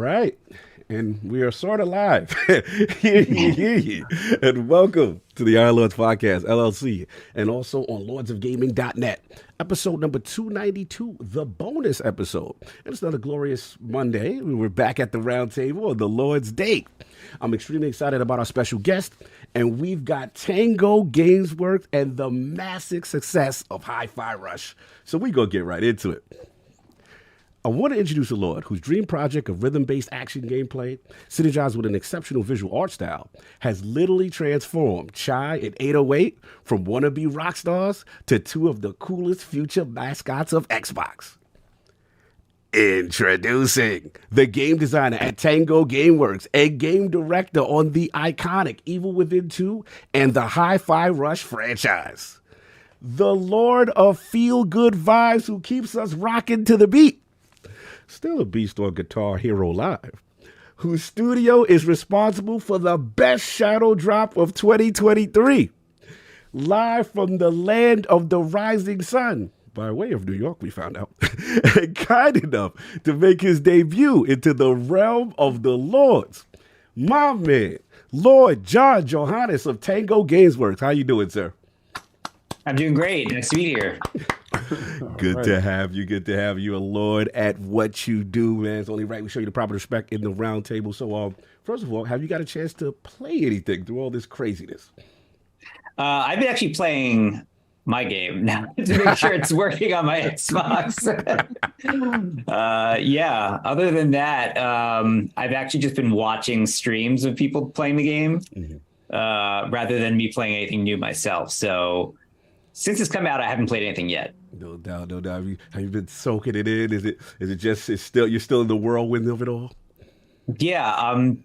right. And we are sort of live. Hear ye. And welcome to the Iron Lords Podcast, LLC, and also on lordsofgaming.net. Episode number 292, the bonus episode. And it's another glorious Monday. We were back at the round table on the Lord's Day. I'm extremely excited about our special guest, and we've got Tango Gameworks and the massive success of HiFiRush. So we're going to get right into it. I want to introduce a Lord whose dream project of rhythm-based action gameplay, synergized with an exceptional visual art style, has literally transformed Chai and 808 from wannabe rock stars to two of the coolest future mascots of Xbox. Introducing the game designer at Tango Gameworks and game director on the iconic Evil Within 2 and the HiFiRush franchise. The Lord of feel-good vibes who keeps us rocking to the beat. Still a beast on Guitar Hero Live, whose studio is responsible for the best shadow drop of 2023. Live from the land of the rising sun, by way of New York, we found out, and kind enough to make his debut into the realm of the Lords. My man, Lord John Johanas of Tango Gameworks. How you doing, sir? I'm doing great. Nice to be here. Good to have you. Good to have you, a Lord at what you do, man. It's only right we show you the proper respect in the round table. So, first of all, have you got a chance to play anything through all this craziness? I've been actually playing my game now to make sure it's working on my Xbox. Yeah. Other than that, I've actually just been watching streams of people playing the game rather than me playing anything new myself. So since it's come out, I haven't played anything yet. No doubt, no doubt. Have you been soaking it in? Is it just you're still in the whirlwind of it all? Yeah, I'm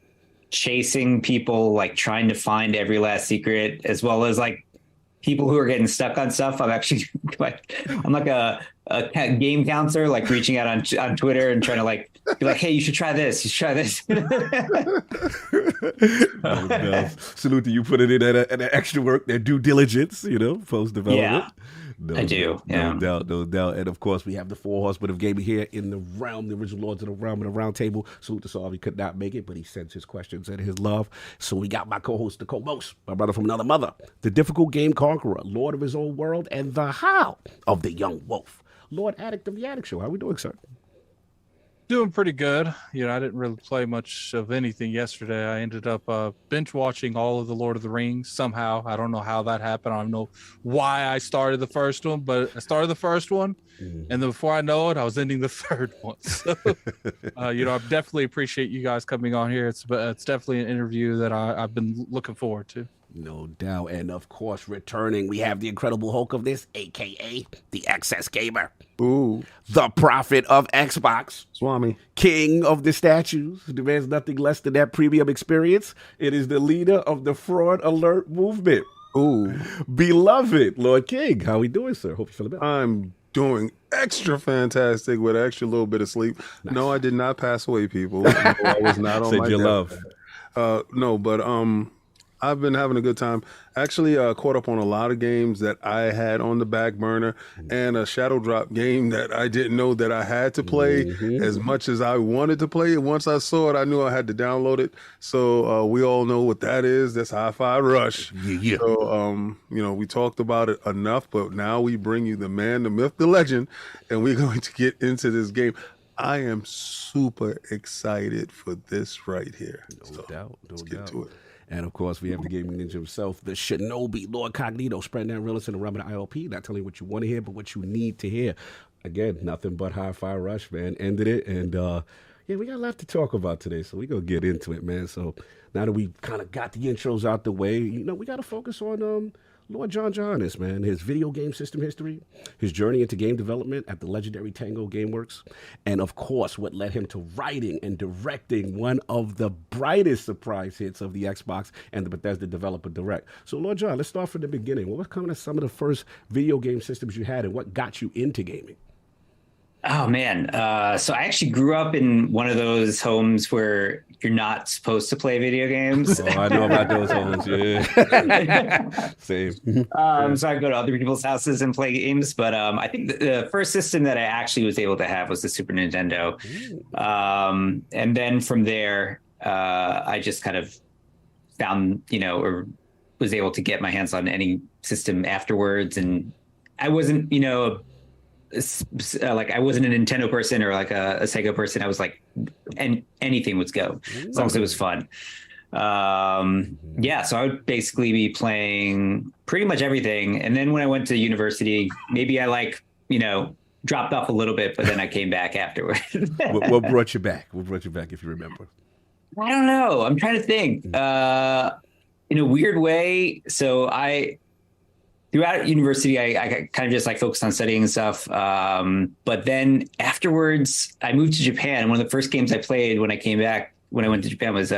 chasing people, like trying to find every last secret, as well as like people who are getting stuck on stuff. I'm actually I'm like a game counselor, like reaching out on Twitter and trying to like be like, hey, you should try this. You should try this. No. Salute to you putting in that extra work, that due diligence, post development. Yeah. I do. Yeah. No doubt. And of course, we have the four horsemen of gaming here in the realm, the original lords of the realm, and the round table. Salute to Saul. He could not make it, but he sends his questions and his love. So we got my co-host, the co-most, my brother from another mother, the difficult game conqueror, lord of his own world, and the how of the young wolf, Lord Addict of the Addict Show. How we doing, sir? Doing pretty good. I didn't really play much of anything yesterday. I ended up binge watching all of the Lord of the Rings somehow. I don't know how that happened. I don't know why I started the first one, but I started the first one, and then before I know it, I was ending the third one. So, I definitely appreciate you guys coming on here. It's definitely an interview that I've been looking forward to. No doubt. And of course, returning, we have the Incredible Hulk of this, a.k.a. the Excess Gamer. Ooh. The prophet of Xbox. Swami. King of the statues. Who demands nothing less than that premium experience. It is the leader of the Fraud Alert movement. Ooh. Beloved Lord King. How we doing, sir? Hope you feeling better. I'm doing extra fantastic with an extra little bit of sleep. Nice. No, I did not pass away, people. No, I was not on my love. No, but I've been having a good time. Actually, caught up on a lot of games that I had on the back burner, and a shadow drop game that I didn't know that I had to play as much as I wanted to play it. Once I saw it, I knew I had to download it. So we all know what that is. That's HiFiRush. Yeah. So, we talked about it enough, but now we bring you the man, the myth, the legend, and we're going to get into this game. I am super excited for this right here. No doubt. Let's get to it. And of course, we have the gaming ninja himself, the Shinobi, Lord Cognito, spreading that realness in the realm of the ILP, not telling you what you want to hear, but what you need to hear. Again, nothing but HiFiRush, man. Ended it. And we got a lot to talk about today, so we're going to get into it, man. So now that we kind of got the intros out the way, we got to focus on Lord John Johanas, man, his video game system history, his journey into game development at the legendary Tango Gameworks, and of course, what led him to writing and directing one of the brightest surprise hits of the Xbox and the Bethesda Developer Direct. So, Lord John, let's start from the beginning. What was some of the first video game systems you had, and what got you into gaming? Oh man. So I actually grew up in one of those homes where you're not supposed to play video games. Oh, I know about those homes. Yeah. Same. So I go to other people's houses and play games. But I think the first system that I actually was able to have was the Super Nintendo. And then from there, I just kind of found, or was able to get my hands on any system afterwards. And I wasn't, like I wasn't a Nintendo person or like a Sega person. I was like, and anything would go as long as it was fun. Yeah, so I would basically be playing pretty much everything. And then when I went to university, maybe I dropped off a little bit, but then I came back afterward. What brought you back? What brought you back, if you remember? I don't know. I'm trying to think. In a weird way. So throughout university, I kind of just like focused on studying and stuff. But then afterwards, I moved to Japan. And one of the first games I played when I went to Japan was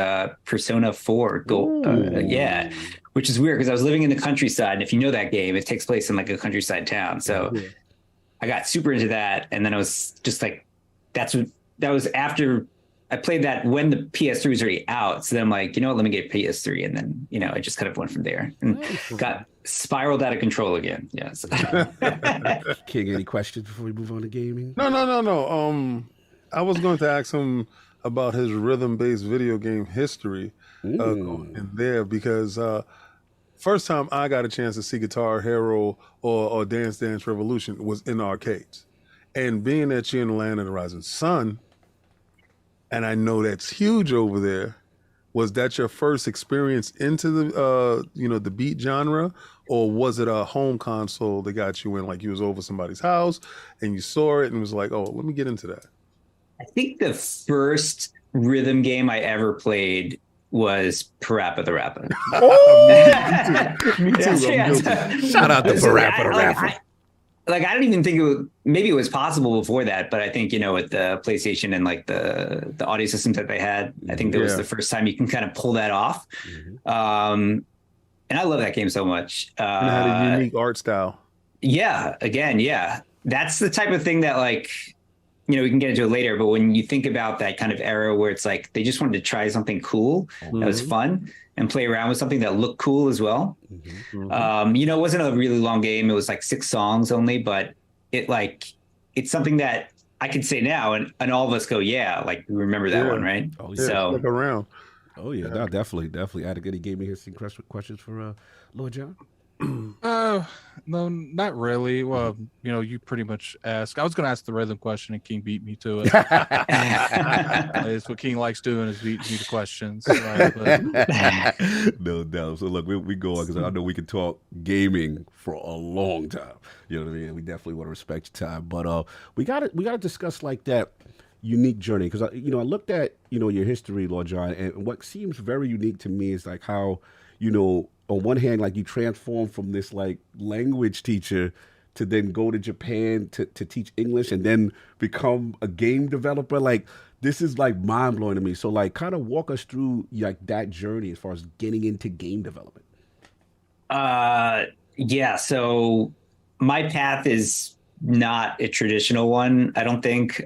Persona 4 Gold. Yeah, which is weird because I was living in the countryside. And if you know that game, it takes place in like a countryside town. So I got super into that. And then I was just like, that was after I played that when the PS3 was already out. So then I'm like, let me get PS3. And then, I just kind of went from there and got spiraled out of control again. Yes. King, any questions before we move on to gaming? No. I was going to ask him about his rhythm-based video game history in there because first time I got a chance to see Guitar Hero or Dance Dance Revolution was in arcades. And being that you're in the land of the rising sun, and I know that's huge over there, was that your first experience into the the beat genre, or was it a home console that got you in, like you was over somebody's house and you saw it and was like, oh, let me get into that? I think the first rhythm game I ever played was Parappa the Rapper. Me too. Shout out to Parappa the Rapper. I don't even think maybe it was possible before that, but I think, with the PlayStation and like the audio systems that they had, I think that was the first time you can kind of pull that off. And I love that game so much. And it had a unique art style. Yeah. Again, yeah. That's the type of thing that we can get into it later, but when you think about that kind of era where it's like, they just wanted to try something cool that was fun and play around with something that looked cool as well. It wasn't a really long game. It was like 6 songs only, but it's something that I can say now and all of us go, yeah, like we remember that one, right? Oh, yeah. So stick around. Oh yeah, no, definitely. I had any gaming history questions for Lord John? No, not really. Well, you pretty much asked. I was going to ask the rhythm question, and King beat me to it. It's what King likes doing, is beat me to questions. No doubt. So look, we go on because I know we can talk gaming for a long time. You know what I mean? We definitely want to respect your time, but we got to discuss like that unique journey because I looked at your history, Lord John, and what seems very unique to me is like how on one hand, like you transform from this like language teacher to then go to Japan to teach English and then become a game developer. Like this is like mind blowing to me. So like kind of walk us through like that journey as far as getting into game development. Yeah. So my path is not a traditional one, I don't think.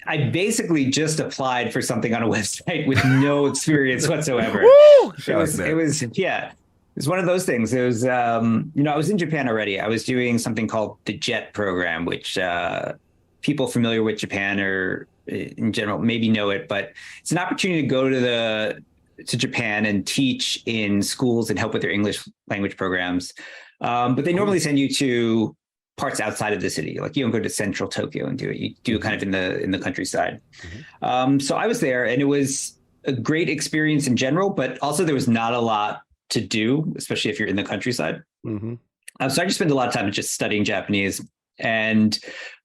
I basicai just applied for something on a website with no experience whatsoever. It was one of those things. It was, I was in Japan already. I was doing something called the JET program, which people familiar with Japan or in general maybe know it, but it's an opportunity to go to Japan and teach in schools and help with their English language programs. But they normally send you to parts outside of the city. Like you don't go to central Tokyo and do it. You do it kind of in the countryside. So I was there and it was a great experience in general, but also there was not a lot to do, especially if you're in the countryside. So I just spent a lot of time just studying Japanese. And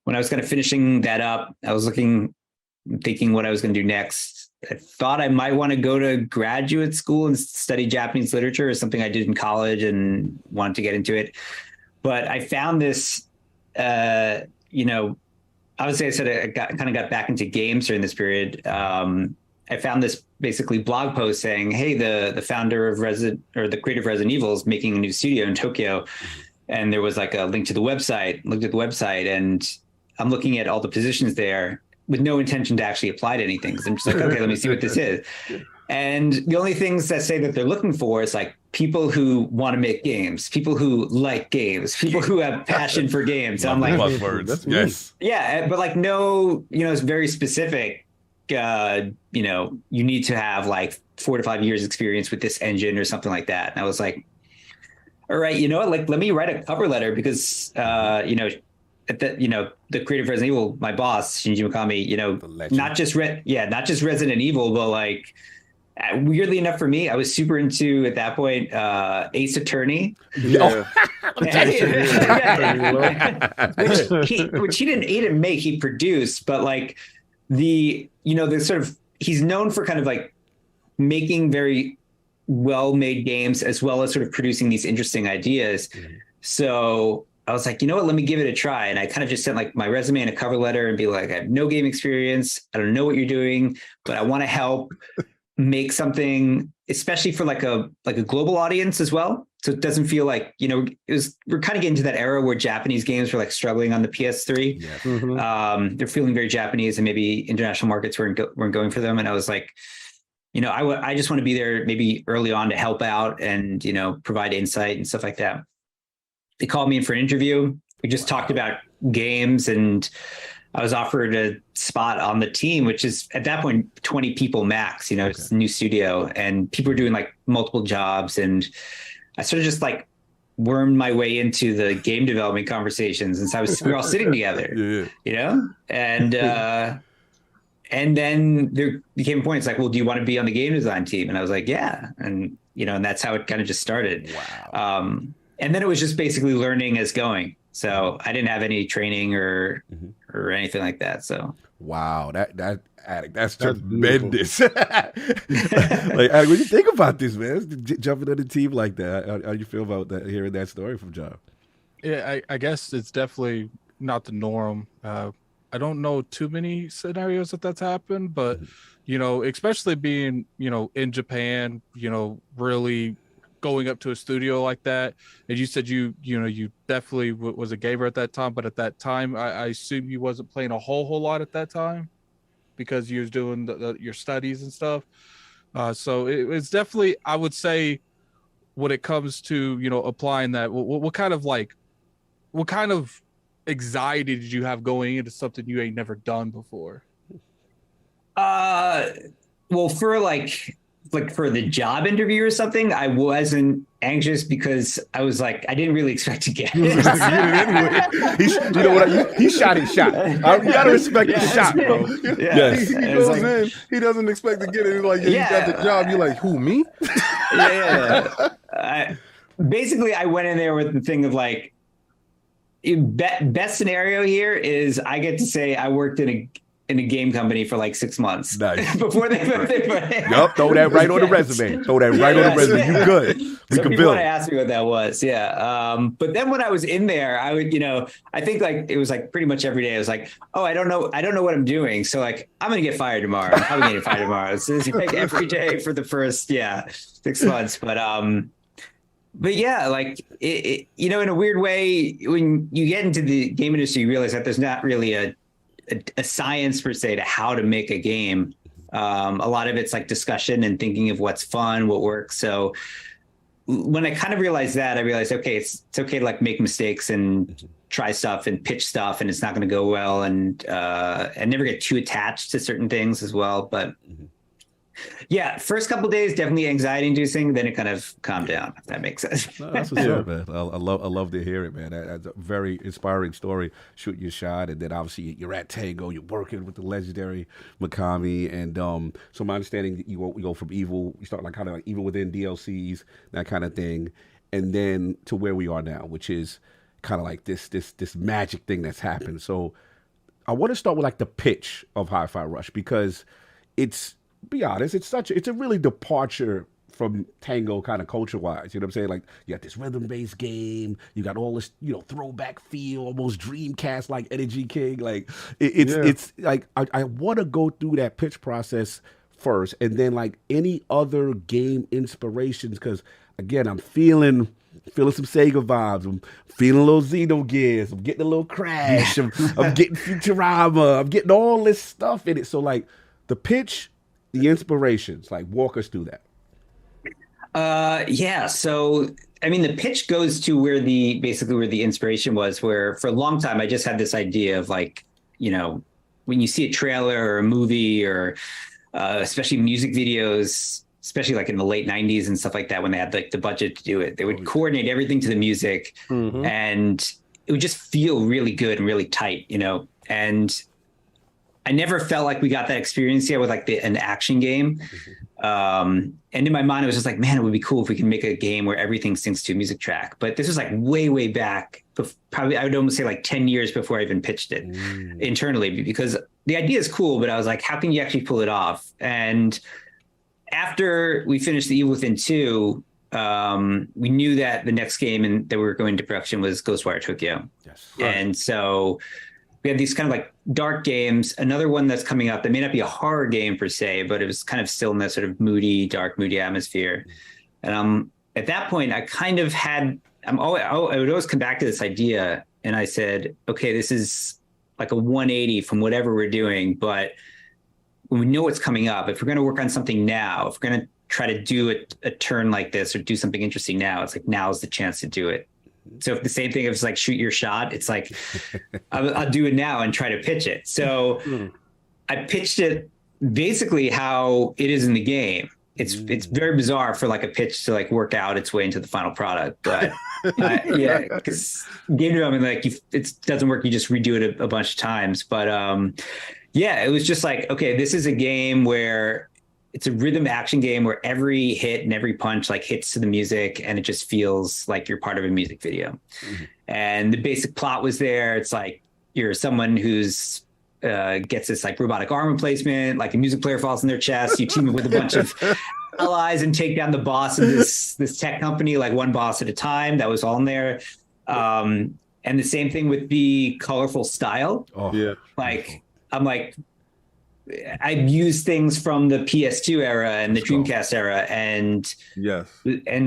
when I was kind of finishing that up, I was thinking what I was going to do next. I thought I might want to go to graduate school and study Japanese literature, or something I did in college and wanted to get into it. But I found this, obviously I said I kind of got back into games during this period. I found this basically blog post saying, hey, the founder of the creator of Resident Evil is making a new studio in Tokyo. And there was like a link to the website, looked at the website, and I'm looking at all the positions there with no intention to actually apply to anything. Because I'm just like, okay, let me see what this is. And the only things that say that they're looking for is like people who want to make games, people who like games, people who have passion for games. So I'm like, buzzwords. Yes. Yeah, but like no, it's very specific. You need to have like 4 to 5 years experience with this engine or something like that. And I was like, all right, you know what? Like, let me write a cover letter because, at the creative Resident Evil, my boss Shinji Mikami, not just Resident Evil, but like weirdly enough for me, I was super into at that point Ace Attorney. Yeah. which he didn't make, he produced, but like the sort of he's known for kind of like making very well-made games as well as sort of producing these interesting ideas. So I was like, you know what, let me give it a try. And I kind of just sent like my resume and a cover letter and be like, I have no game experience. I don't know what you're doing, but I want to help make something, especially for like a global audience as well. So it doesn't feel like, we're kind of getting to that era where Japanese games were like struggling on the PS3. Yeah. They're feeling very Japanese and maybe international markets weren't going for them. And I was like, I just want to be there maybe early on to help out and, provide insight and stuff like that. They called me in for an interview. We just talked about games and I was offered a spot on the team, which is at that point, 20 people max, it's a new studio and people were doing like multiple jobs. And I sort of just like wormed my way into the game development conversations. And so we were all sitting together, and then there became a point. It's like, well, do you want to be on the game design team? And I was like, yeah. And, and that's how it kind of just started. Wow. And then it was just basically learning as going. So I didn't have any training or anything like that. So wow, that's tremendous. Like, Attic, what do you think about this, man? Jumping on the team like that. How do you feel about that? Hearing that story from John? Yeah, I guess it's definitely not the norm. I don't know too many scenarios that's happened, but especially being in Japan, really going up to a studio like that. And you said you definitely was a gamer at that time, but at that time I assume you wasn't playing a whole lot at that time because you was doing your studies and stuff. So it's definitely, I would say, when it comes to applying that, what kind of anxiety did you have going into something you ain't never done before? Well, for the job interview or something, I wasn't anxious because I was like, I didn't really expect to get it. He shot his shot. You gotta respect the shot, bro. Yes. He goes in, he doesn't expect to get it. He's like, you got the job. You're like, who, me? Basically, I went in there with the thing of like, best scenario here is I get to say I worked in a game company for like 6 months. Nice. Before they Yup, throw that right on the resume. Throw that right on the resume. You good. We can build. Want to ask me what that was. Yeah. But then when I was in there, I would, I think like it was like pretty much every day I was like, oh, I don't know what I'm doing. So like, I'm going to get fired tomorrow. I'm probably going to get fired tomorrow. So it's like every day for the first, 6 months. But yeah, like it, in a weird way, when you get into the game industry, you realize that there's not really a science per se to how to make a game. A lot of it's like discussion and thinking of what's fun, what works. So when I kind of realized that, I realized, okay, it's okay to like make mistakes and try stuff and pitch stuff, and it's not going to go well, and never get too attached to certain things as well. But yeah, first couple of days definitely anxiety inducing. Then it kind of calmed down. If that makes sense. No, that's what's up, man. I love to hear it, man. That's a very inspiring story. Shoot your shot, and then obviously you're at Tango. You're working with the legendary Mikami, and so my understanding, you go from Evil. You start like kind of like Evil within DLCs, that kind of thing, and then to where we are now, which is kind of like this magic thing that's happened. So I want to start with like the pitch of HiFiRush, because be honest, it's a really departure from Tango kind of culture wise. You know what I'm saying? Like, you got this rhythm based game, you got all this, throwback feel, almost Dreamcast like Energy King. Like it's like I want to go through that pitch process first, and then like any other game inspirations, because again, I'm feeling feeling some Sega vibes. I'm feeling a little Xenogears. I'm getting a little Crash. I'm getting Futurama. I'm getting all this stuff in it. So like the pitch, the inspirations, like walk us through that. Yeah. So, I mean, the pitch goes to where the inspiration was, where for a long time, I just had this idea of like, you know, when you see a trailer or a movie or especially music videos, especially like in the late 90s and stuff like that, when they had like the budget to do it, they would coordinate everything to the music and it would just feel really good and really tight, you know? And I never felt like we got that experience yet with like an action game. And in my mind, it was just like, man, it would be cool if we can make a game where everything syncs to a music track. But this was like way back, probably I would almost say like 10 years before I even pitched it internally, because the idea is cool, but I was like, how can you actually pull it off? And after we finished The Evil Within 2, we knew that the next game that we were going into production was Ghostwire Tokyo. Yes. Right. And so we had these kind of like dark games. Another one that's coming up that may not be a horror game per se, but it was kind of still in that sort of dark, moody atmosphere. And at that point, I kind of had, I would always come back to this idea, and I said, okay, this is like a 180 from whatever we're doing, but when we know what's coming up, if we're going to work on something now, if we're going to try to do a turn like this or do something interesting now, it's like now's the chance to do it. So if the same thing, if it's like shoot your shot, it's like I'll do it now and try to pitch it. So I pitched it basically how it is in the game. It's very bizarre for like a pitch to like work out its way into the final product, but yeah, because game development, like it doesn't work. You just redo it a bunch of times, but yeah, it was just like, okay, this is a game where it's a rhythm action game where every hit and every punch like hits to the music, and it just feels like you're part of a music video. And the basic plot was there. It's like you're someone who's gets this like robotic arm replacement, like a music player falls in their chest. You team up with a bunch of allies and take down the boss of this tech company, like one boss at a time. That was all in there. And the same thing with the colorful style. Oh, yeah. Like, I'm like, I've used things from the PS2 era and the Dreamcast era and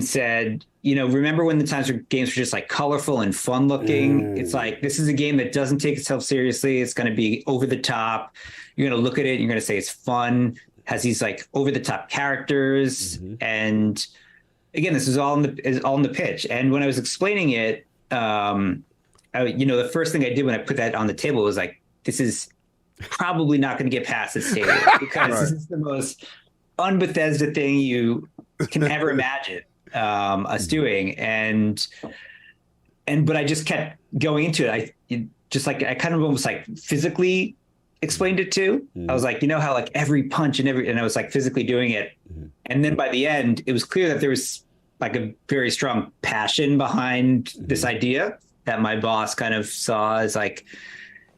said, you know, remember when the times where games were just like colorful and fun looking? It's like, this is a game that doesn't take itself seriously. It's going to be over the top. You're going to look at it and you're going to say it's fun, has these like over the top characters. And again, this is all in the pitch. And when I was explaining it, the first thing I did when I put that on the table was like, this is probably not going to get past this table because this is the most un-Bethesda thing you can ever imagine us doing. But I just kept going into it. I kind of almost like physically explained it too. I was like, you know how like every punch and I was like physically doing it. And then by the end, it was clear that there was like a very strong passion behind this idea that my boss kind of saw as like,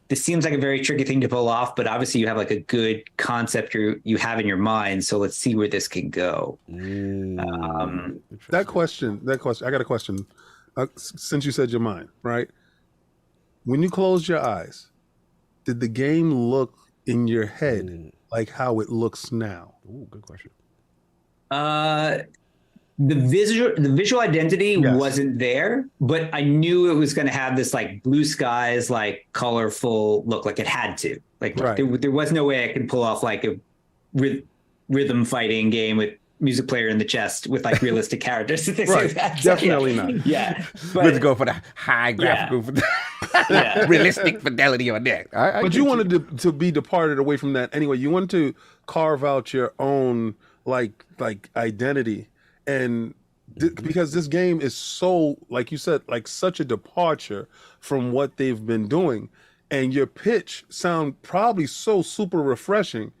this seems like a very tricky thing to pull off, but obviously you have like a good concept you have in your mind. So let's see where this can go. That question, I got a question. Since you said your mind, right? When you closed your eyes, did the game look in your head like how it looks now? Ooh, good question. The visual identity wasn't there, but I knew it was going to have this like blue skies, like colorful look, like it had to. Like there was no way I could pull off like a rhythm fighting game with music player in the chest with like realistic characters. Like that. Definitely not. Yeah, let's go for the high graphical, realistic fidelity on that. But you wanted to be departed away from that anyway. You wanted to carve out your own like identity. And because this game is so, like you said, like such a departure from what they've been doing, and your pitch sound probably so super refreshing,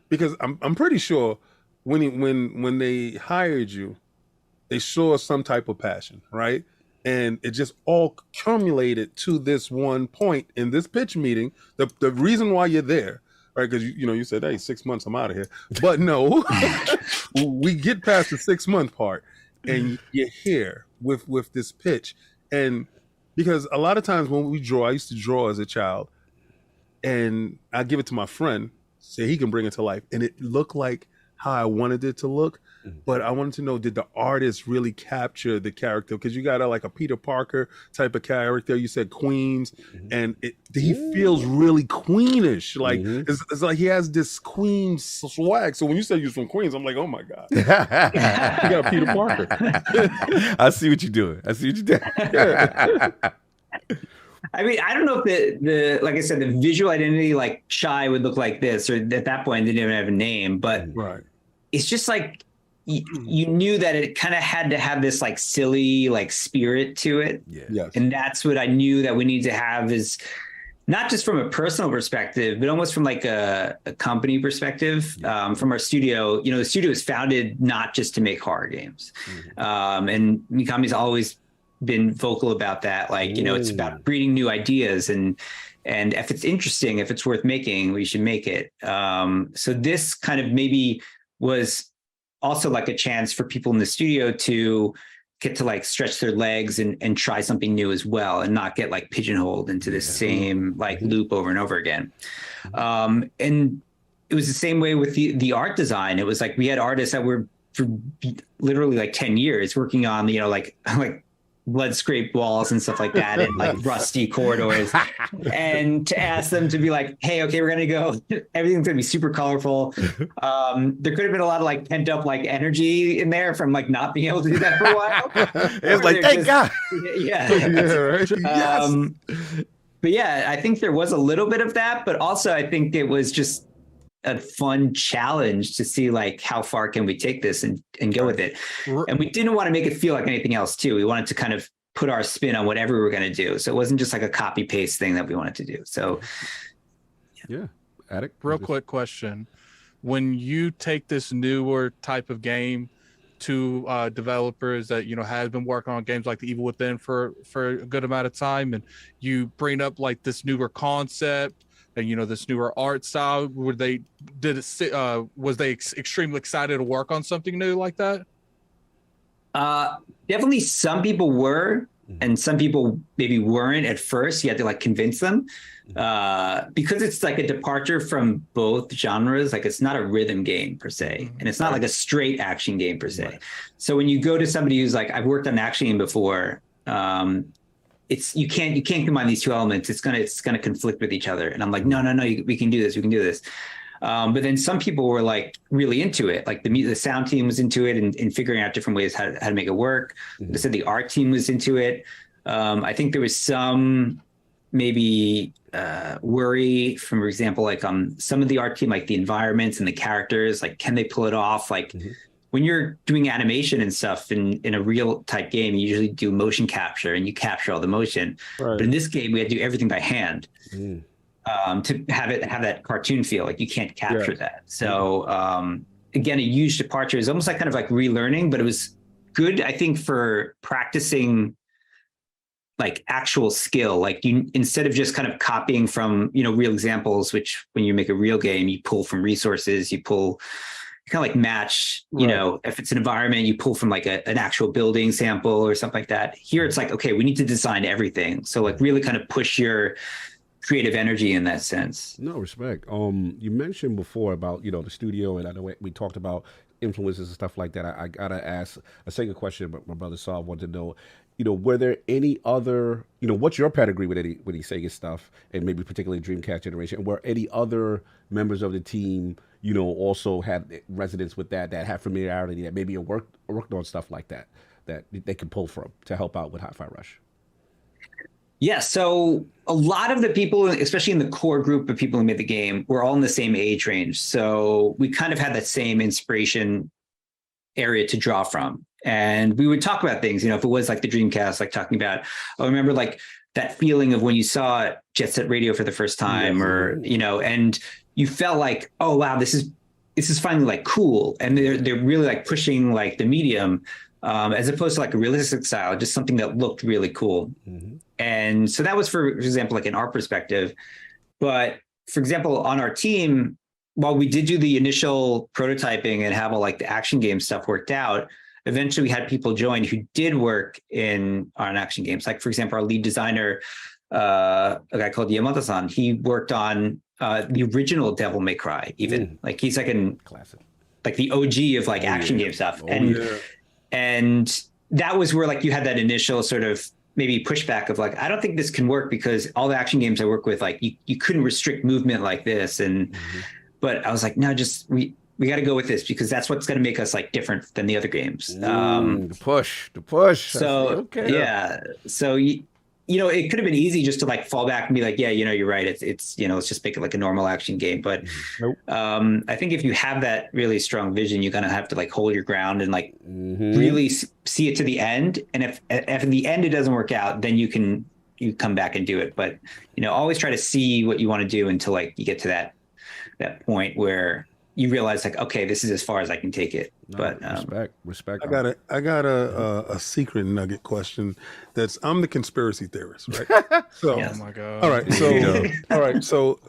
because I'm pretty sure when they hired you, they saw some type of passion, right? And it just all accumulated to this one point in this pitch meeting. The reason why you're there. Right, because you said, hey, 6 months, I'm out of here. But no, we get past the 6 month part, and you're here with this pitch. And because a lot of times when we draw, I used to draw as a child, and I give it to my friend, say he can bring it to life, and it looked like how I wanted it to look. But I wanted to know, did the artist really capture the character? Because you got like a Peter Parker type of character. You said Queens, and he feels really Queenish. Like it's like he has this Queen swag. So when you said you're from Queens, I'm like, oh my God, you got Peter Parker. I see what you're doing. I see what you're doing. I mean, I don't know if the like I said, the visual identity, like Shy would look like this, or at that point didn't even have a name, but it's just like you knew that it kind of had to have this like silly like spirit to it. Yes. And that's what I knew that we need to have, is not just from a personal perspective, but almost from like a company perspective. From our studio, the studio was founded not just to make horror games. And Mikami's always been vocal about that. Like, it's about breeding new ideas, and if it's interesting, if it's worth making, we should make it. So this kind of maybe was also like a chance for people in the studio to get to like stretch their legs and try something new as well, and not get like pigeonholed into this same like loop over and over again. And it was the same way with the art design. It was like we had artists that were for literally like 10 years working on, like blood scraped walls and stuff like that, and like rusty corridors, and to ask them to be like, hey, okay, we're gonna go, everything's gonna be super colorful. There could have been a lot of like pent up like energy in there from like not being able to do that for a while. It's like, thank God. Yeah. Right? Yes. But yeah, I think there was a little bit of that, but also I think it was just a fun challenge to see like how far can we take this and go with it. And we didn't want to make it feel like anything else too. We wanted to kind of put our spin on whatever we were going to do. So it wasn't just like a copy paste thing that we wanted to do. So Attic, real quick question. When you take this newer type of game to developers that, has been working on games like The Evil Within for a good amount of time, and you bring up like this newer concept, and this newer art style, was they extremely excited to work on something new like that? Definitely some people were, and some people maybe weren't at first. You had to like convince them, because it's like a departure from both genres. Like it's not a rhythm game per se, and it's not like a straight action game per se. So when you go to somebody who's like, I've worked on an action game before, you can't combine these two elements. It's gonna conflict with each other. And I'm like, no, we can do this. We can do this. But then some people were like really into it. Like the sound team was into it and figuring out different ways how to make it work. I said the art team was into it. I think there was some maybe worry, from, for example, like some of the art team, like the environments and the characters, like can they pull it off? Like when you're doing animation and stuff in a real type game, you usually do motion capture and you capture all the motion. But in this game, we had to do everything by hand to have that cartoon feel. Like you can't capture that. So again, a huge departure. It's almost like kind of like relearning, but it was good, I think, for practicing like actual skill. Like you, instead of just kind of copying from, real examples, which when you make a real game, you pull from resources, you kind of like match, if it's an environment, you pull from like an actual building sample or something like that. Here it's like, okay, we need to design everything. So like really kind of push your creative energy in that sense. No, respect. You mentioned before about, the studio, and I know we talked about influences and stuff like that. I gotta ask a second question, but my brother Saul wanted to know, were there any other, what's your pedigree with any Sega stuff, and maybe particularly Dreamcast generation? Were any other members of the team, also had resonance with that had familiarity, that maybe worked on stuff like that they can pull from to help out with HiFiRush? Yeah, so a lot of the people, especially in the core group of people who made the game, were all in the same age range. So we kind of had that same inspiration area to draw from. And we would talk about things, if it was like the Dreamcast, like talking about, I remember like that feeling of when you saw Jet Set Radio for the first time, or, and you felt like, oh, wow, this is finally like cool. And they're really like pushing like the medium, as opposed to like a realistic style, just something that looked really cool. And so that was, for example, like an art perspective. But for example, on our team, while we did do the initial prototyping and have all like the action game stuff worked out, eventually we had people join who did work on action games. Like, for example, our lead designer, a guy called Yamada-san, he worked on the original Devil May Cry, even. Like he's like classic. like the OG of like action game stuff. And that was where like you had that initial sort of maybe pushback of like, I don't think this can work because all the action games I work with, like you couldn't restrict movement like this. And, but I was like, no, just we got to go with this because that's what's going to make us like different than the other games. The push. So, so you know, it could have been easy just to like fall back and be like, yeah, you know, you're right. It's, you know, let's just make it like a normal action game. But I think if you have that really strong vision, you kind of have to like hold your ground and like really see it to the end. And if in the end it doesn't work out, then you come back and do it. But, you know, always try to see what you want to do until like you get to that point where you realize like, okay, this is as far as I can take it. But respect. I got a secret nugget question. I'm the conspiracy theorist, right? So, Oh my god! All right. So,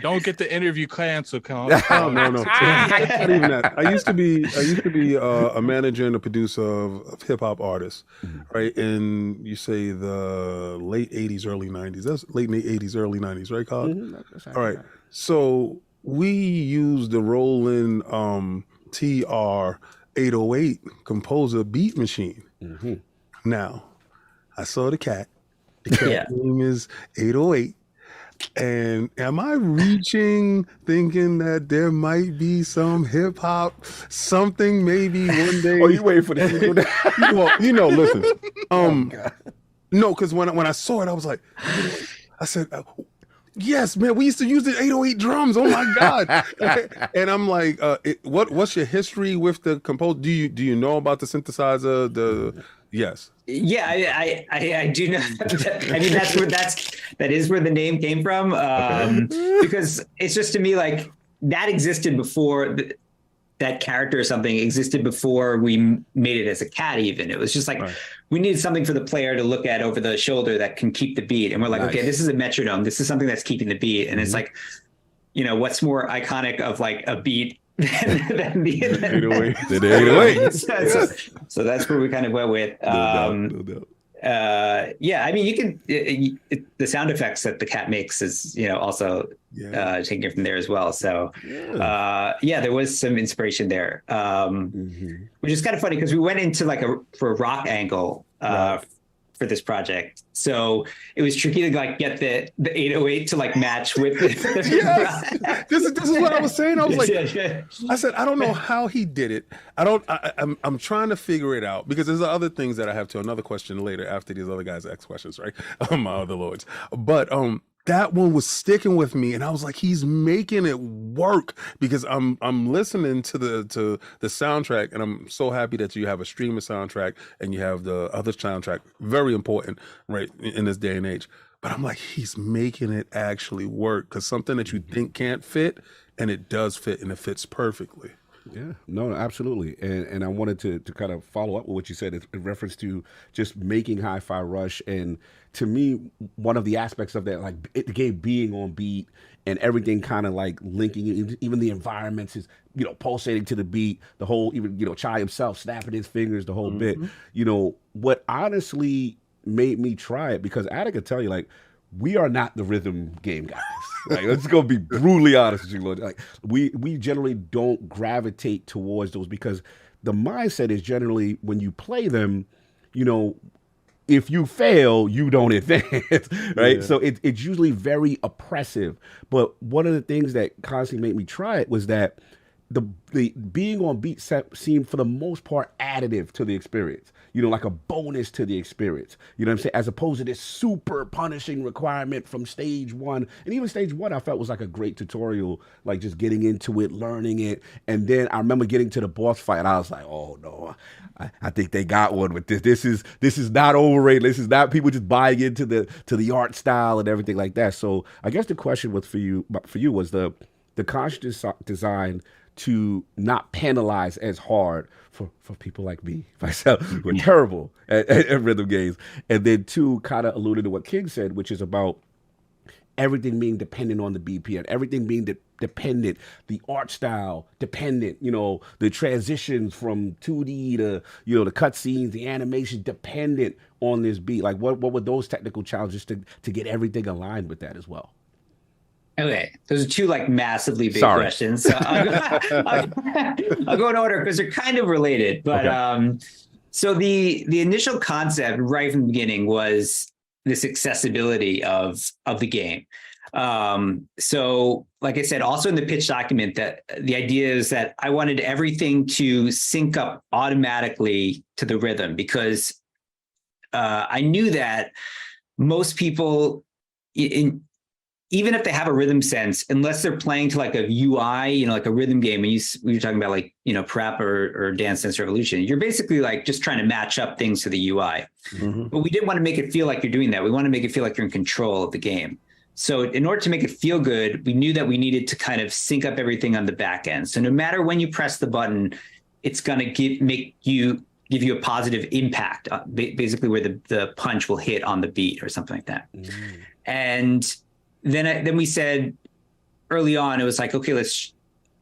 don't get the interview canceled. No. It's not even that. I used to be a manager and a producer of hip hop artists, right? And you say the late '80s, early '90s. That's late '80s, early '90s, right, Colin? All right. So we used the Roland TR 808 composer beat machine. Now, I saw the cat. The cat name is 808. And am I reaching thinking that there might be some hip hop something maybe one day? Oh, you waiting for the sequel? Well, you know, listen. No, because when I saw it, I was like, I said, yes, man, we used to use the 808 drums. Oh my God. And I'm like, what's your history with the composer? Do you know about the synthesizer? Yes. Yeah, I do know. I mean, that is where the name came from. Because it's just to me like that existed before that character or something existed before we made it as a cat. Even it was just like we needed something for the player to look at over the shoulder that can keep the beat. And we're like, okay, this is a metronome. This is something that's keeping the beat. And it's like, you know, what's more iconic of like a beat than the 808. So that's where we kind of went with. No doubt. Yeah, I mean, you can the sound effects that the cat makes is, you know, also taken it from there as well. So there was some inspiration there, which is kind of funny because we went into like for a rock angle for this project. So it was tricky to like get the 808 to like match with the this is what I was saying. I was like, I said, I don't know how he did it. I'm trying to figure it out because there's other things that I have another question later after these other guys ask questions, right? My other lords. But that one was sticking with me, and I was like, he's making it work because I'm listening to the soundtrack, and I'm so happy that you have a streamer soundtrack and you have the other soundtrack. Very important, right, in this day and age. But I'm like, he's making it actually work because something that you think can't fit, and it does fit, and it fits perfectly. Yeah, no, absolutely. And I wanted to kind of follow up with what you said in reference to just making HiFiRush. And to me, one of the aspects of that, like the game being on beat and everything kind of like linking, even the environments is, you know, pulsating to the beat, the whole, even, you know, Chai himself snapping his fingers, the whole bit, you know, what honestly made me try it, because Attic could tell you, like, we are not the rhythm game guys. Like, let's go be brutally honest with you, Lord. Like, we generally don't gravitate towards those because the mindset is generally when you play them, you know, if you fail, you don't advance, right? Yeah. So it's usually very oppressive. But one of the things that constantly made me try it was that the being on beat seemed for the most part additive to the experience, you know, like a bonus to the experience, you know what I'm saying? As opposed to this super punishing requirement from stage one. And even stage one, I felt was like a great tutorial, like just getting into it, learning it. And then I remember getting to the boss fight and I was like, oh no, I think they got one with this. This is not overrated. This is not people just buying into the art style and everything like that. So I guess the question was for you was the conscious design to not penalize as hard for people like me, myself, who are terrible at rhythm games. And then two, kind of alluded to what King said, which is about everything being dependent on the BPM, everything being dependent, the art style dependent, you know, the transitions from 2D to, you know, the cutscenes, the animation dependent on this beat. Like what were those technical challenges to get everything aligned with that as well? Okay, those are two like massively big Sorry. questions. So I'll go in order because they're kind of related. But Okay. so the initial concept right from the beginning was this accessibility of the game. So like I said, also in the pitch document, that the idea is that I wanted everything to sync up automatically to the rhythm, because I knew that most people even if they have a rhythm sense, unless they're playing to like a UI, like a rhythm game, and we were talking about like, Prep or Dance Dance Revolution, you're basically like just trying to match up things to the UI. Mm-hmm. But we didn't want to make it feel like you're doing that. We want to make it feel like you're in control of the game. So in order to make it feel good, we knew that we needed to kind of sync up everything on the back end. So no matter when you press the button, it's going to give you a positive impact, basically where the punch will hit on the beat or something like that. Mm. And then we said early on, it was like, okay, let's,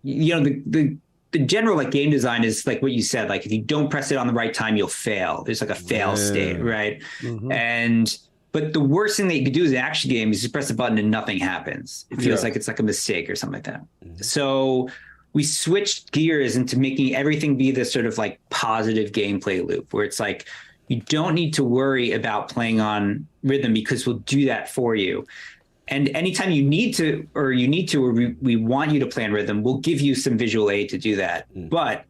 the general like game design is like what you said, like if you don't press it on the right time, you'll fail. There's like a fail state, right? Mm-hmm. But the worst thing that you could do as an action game is you press the button and nothing happens. It feels like it's like a mistake or something like that. Mm-hmm. So we switched gears into making everything be this sort of like positive gameplay loop where it's like, you don't need to worry about playing on rhythm because we'll do that for you. And anytime you need to, or we want you to play on rhythm, we'll give you some visual aid to do that. Mm. But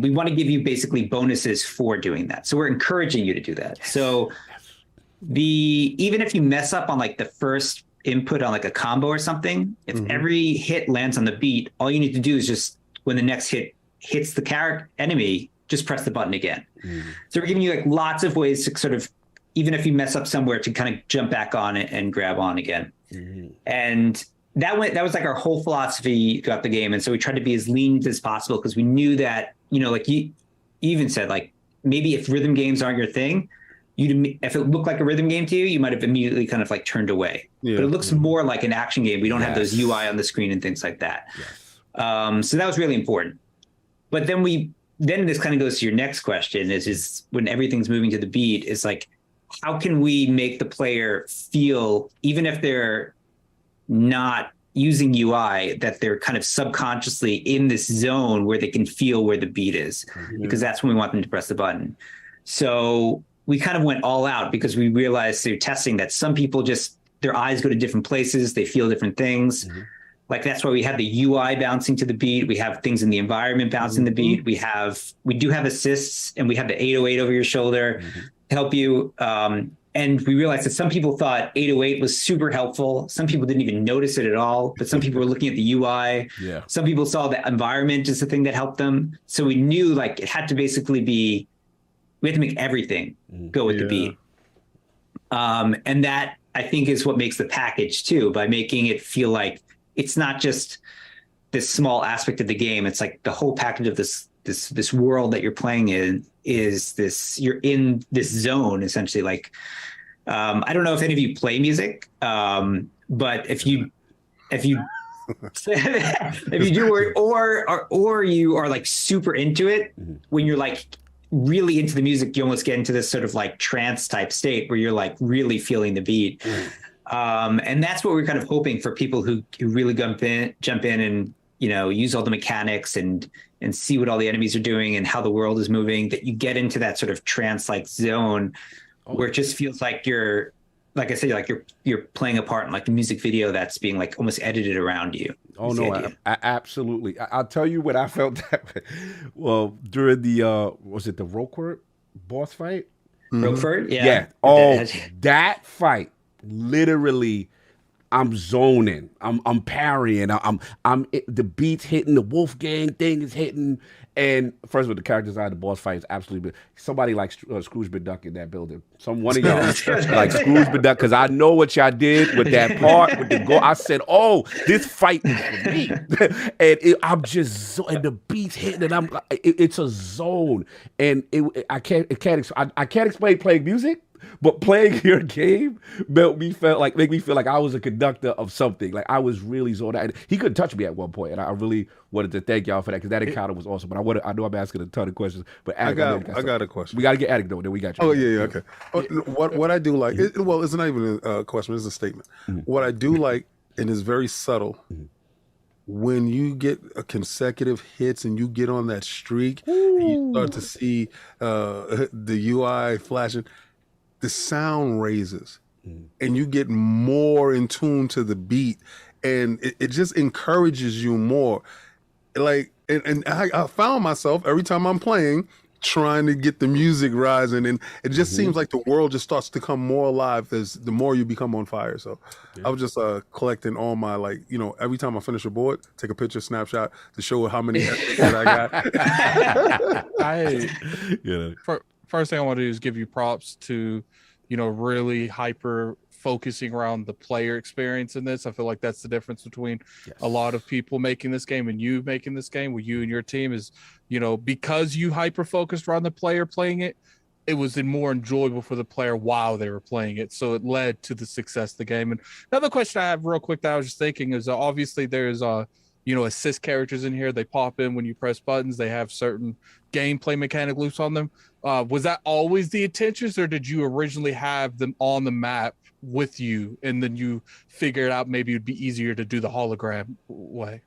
we want to give you basically bonuses for doing that. So we're encouraging you to do that. So even if you mess up on like the first input on like a combo or something, if every hit lands on the beat, all you need to do is just when the next hit hits the enemy, just press the button again. Mm. So we're giving you like lots of ways to sort of, even if you mess up somewhere, to kind of jump back on it and grab on again. Mm-hmm. And that was like our whole philosophy throughout the game. And so we tried to be as lean as possible because we knew that, like you even said, like maybe if rhythm games aren't your thing, if it looked like a rhythm game to you, you might have immediately kind of like turned away. Yeah. But it looks more like an action game. We don't have those UI on the screen and things like that. Yes. So that was really important. But then this kind of goes to your next question is when everything's moving to the beat, is like, how can we make the player feel, even if they're not using UI, that they're kind of subconsciously in this zone where they can feel where the beat is, because that's when we want them to press the button. So we kind of went all out because we realized through testing that some people just, their eyes go to different places, they feel different things. Mm-hmm. Like that's why we have the UI bouncing to the beat. We have things in the environment bouncing the beat. We do have assists, and we have the 808 over your shoulder to help you. And we realized that some people thought 808 was super helpful. Some people didn't even notice it at all, but some people were looking at the UI. Yeah. Some people saw the environment as the thing that helped them. So we knew like it had to basically be, we had to make everything go with the beat. And that I think is what makes the package too, by making it feel like it's not just this small aspect of the game. It's like the whole package of this world that you're playing in is this, you're in this zone essentially. Like, I don't know if any of you play music, but if you if you do, or you are like super into it, when you're like really into the music, you almost get into this sort of like trance type state where you're like really feeling the beat. And that's what we're kind of hoping for people who really jump in and, use all the mechanics and see what all the enemies are doing and how the world is moving, that you get into that sort of trance-like zone where it just feels like you're, like I said, like you're playing a part in like a music video that's being like almost edited around you. Oh no, I absolutely. I'll tell you what I felt that way. Well, during the was it the Roquefort boss fight? Roquefort, yeah. Yeah. Oh, that fight, literally, I'm zoning. I'm parrying. I'm the beats hitting. The Wolfgang thing is hitting. And first of all, the character design, the boss fight is absolutely. Somebody like Scrooge McDuck in that building. One of y'all like Scrooge McDuck, because I know what y'all did with that part with the goal. I said, "Oh, this fight is for me," and I'm just and the beats hitting, and I'm it's a zone, and I can't explain playing music. But playing your game make me feel like I was a conductor of something. Like I was really zoned out. He couldn't touch me at one point, and I really wanted to thank y'all for that, because that encounter was awesome. But I know I'm asking a ton of questions. But I got a question. We got to get Attic though. Then we got you. Oh yeah, okay. What I do like, it's not even a question. It's a statement. What I do like and it's very subtle. When you get a consecutive hits and you get on that streak, and you start to see the UI flashing, the sound raises, and you get more in tune to the beat, and it just encourages you more. Like, and I found myself every time I'm playing trying to get the music rising, and it just seems like the world just starts to come more alive as the more you become on fire. So I was just collecting all my, like, you know, every time I finish a board, take a picture, snapshot to show how many that I got. First thing I want to do is give you props to, you know, really hyper focusing around the player experience in this. I feel like that's the difference between a lot of people making this game and you making this game with you and your team is, you know, because you hyper focused around the player playing it, it was more enjoyable for the player while they were playing it. So it led to the success of the game. And another question I have real quick that I was just thinking is obviously there's you know, assist characters in here. They pop in when you press buttons. They have certain gameplay mechanic loops on them. Was that always the intentions, or did you originally have them on the map with you and then you figured out maybe it'd be easier to do the hologram way?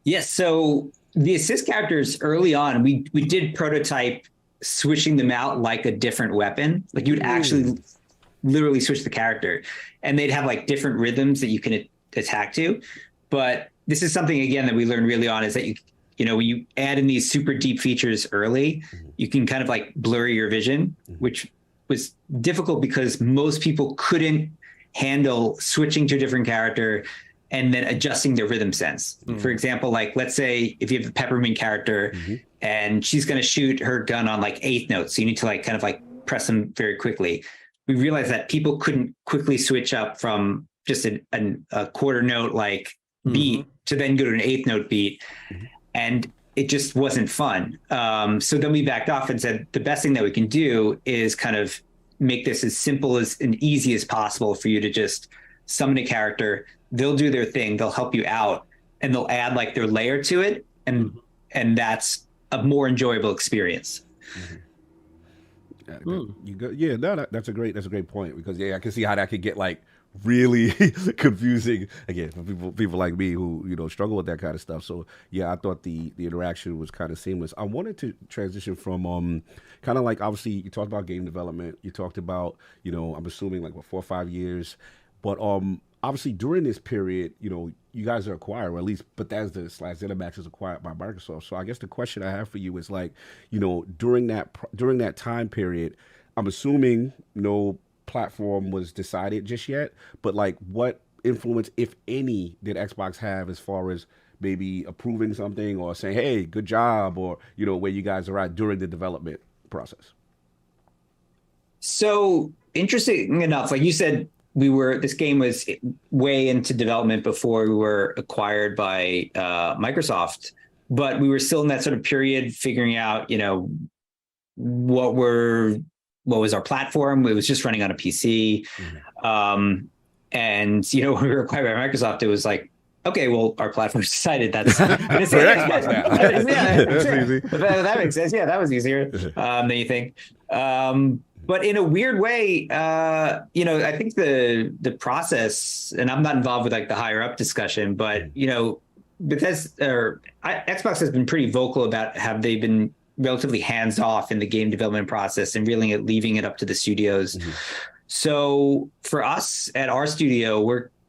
Yes. So the assist characters early on, we did prototype switching them out like a different weapon. Like you'd actually literally switch the character, and they'd have like different rhythms that you can attack to. But this is something, again, that we learned really on, is that you know, when you add in these super deep features early, you can kind of like blur your vision, which was difficult because most people couldn't handle switching to a different character and then adjusting their rhythm sense. For example, like let's say if you have a peppermint character and she's going to shoot her gun on like eighth notes, so you need to like kind of like press them very quickly. We realized that people couldn't quickly switch up from just a quarter note like beat to then go to an eighth note beat. And it just wasn't fun. So then we backed off and said, the best thing that we can do is kind of make this as simple as and easy as possible for you to just summon a character. They'll do their thing. They'll help you out, and they'll add like their layer to it. And that's a more enjoyable experience. That's a great point, because I can see how that could get like really confusing again for people like me who, you know, struggle with that kind of stuff. So I thought the interaction was kind of seamless. I wanted to transition from kind of like, obviously you talked about game development, you talked about, you know, I'm assuming like 4 or 5 years, but obviously during this period, you know, you guys are acquired, or at least Bethesda/ZeniMax is acquired by Microsoft. So I guess the question I have for you is, like, you know, during that time period, I'm assuming no platform was decided just yet, but like what influence, if any, did Xbox have as far as maybe approving something or saying, hey, good job, or, you know, where you guys are at during the development process? So interesting enough, like you said, this game was way into development before we were acquired by Microsoft, but we were still in that sort of period figuring out, you know, what was our platform. It was just running on a PC. And, you know, when we were acquired by Microsoft, it was like, okay, well, our platform's decided that's Xbox now. That makes sense. Yeah, that was easier than you think. But in a weird way, you know, I think the process, and I'm not involved with like the higher up discussion, but, you know, Xbox has been pretty vocal about how they've been relatively hands off in the game development process and really leaving it up to the studios. So for us at our studio,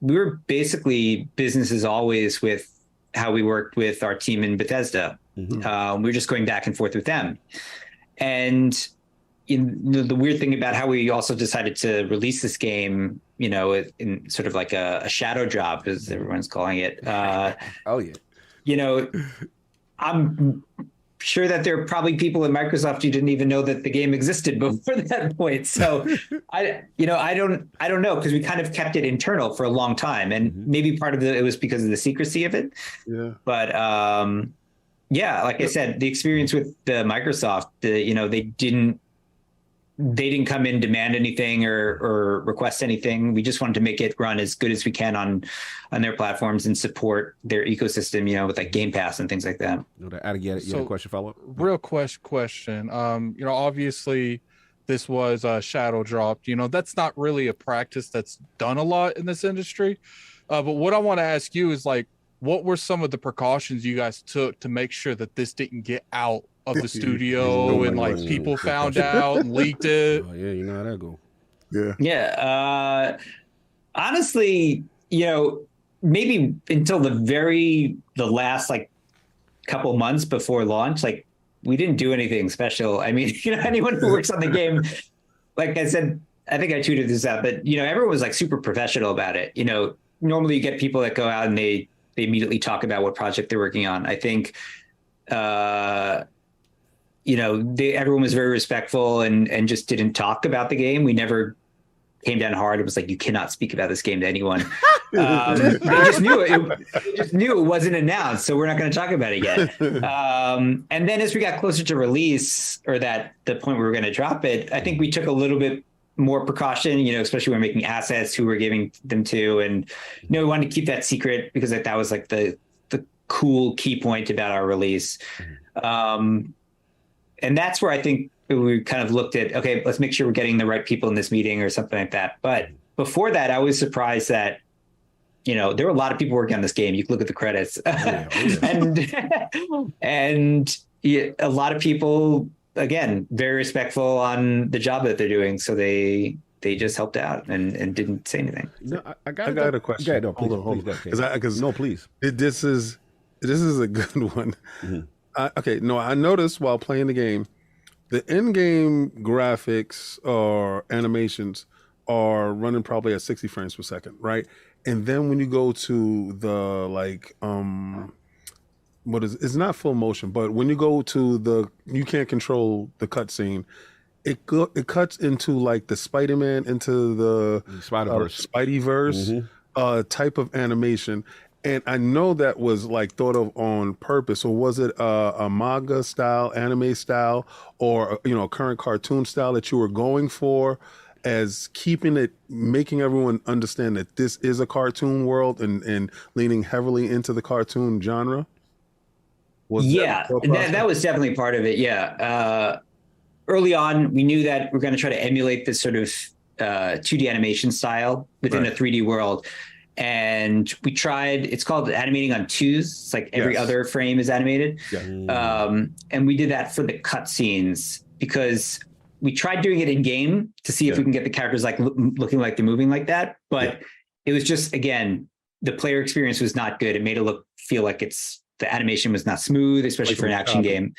we were basically business as always with how we worked with our team in Bethesda. We were just going back and forth with them. And the weird thing about how we also decided to release this game, you know, in sort of like a shadow drop, as everyone's calling it. You know, I'm sure that there are probably people at Microsoft who didn't even know that the game existed before that point. So I don't know, because we kind of kept it internal for a long time, and maybe part of it was because of the secrecy of it. But like I said, the experience with the Microsoft, you know, they didn't come in, demand anything or request anything. We just wanted to make it run as good as we can on their platforms and support their ecosystem, you know, with like Game Pass and things like that. You had a question follow up? Real question. You know, obviously this was shadow dropped. You know, that's not really a practice that's done a lot in this industry. But what I want to ask you is like, what were some of the precautions you guys took to make sure that this didn't get out of the studio and like people found out and leaked it? Oh, yeah, you know how that go. Yeah. Yeah. Honestly, maybe until the last like couple months before launch, like we didn't do anything special. I mean, anyone who works on the game, like I said, I think I tweeted this out, but everyone was like super professional about it. Normally you get people that go out and they immediately talk about what project they're working on. I think, everyone was very respectful and just didn't talk about the game. We never came down hard. It was like, you cannot speak about this game to anyone. They just knew it wasn't announced, so we're not going to talk about it yet. And then as we got closer to release, or the point we were going to drop it, I think we took a little bit more precaution, especially when making assets, who we're giving them to, and we wanted to keep that secret because that was like the cool key point about our release. And that's where I think we kind of looked at, okay, let's make sure we're getting the right people in this meeting or something like that. But before that, I was surprised that, there were a lot of people working on this game. You can look at the credits. And a lot of people, again, very respectful on the job that they're doing. So they just helped out and didn't say anything. No, I got a question. Okay, no, please, hold on. Please. This is a good one. Mm-hmm. I noticed while playing the game, the in-game graphics or animations are running probably at 60 frames per second, right? And then when you go to the it's not full motion, but when you go to you can't control the cutscene, it cuts into like the Spider-Man into the Spideyverse type of animation. And I know that was like thought of on purpose. So was it a manga style, anime style, or current cartoon style that you were going for, as making everyone understand that this is a cartoon world and leaning heavily into the cartoon genre? That was definitely part of it. Yeah. Early on, we knew that we're going to try to emulate this sort of 2D animation style within a 3D world. And we tried, it's called animating on twos. It's like every other frame is animated. Yeah. And we did that for the cutscenes because we tried doing it in game to see if we can get the characters like looking like they're moving like that. But it was just, again, the player experience was not good. It made it feel like the animation was not smooth, especially for an action game.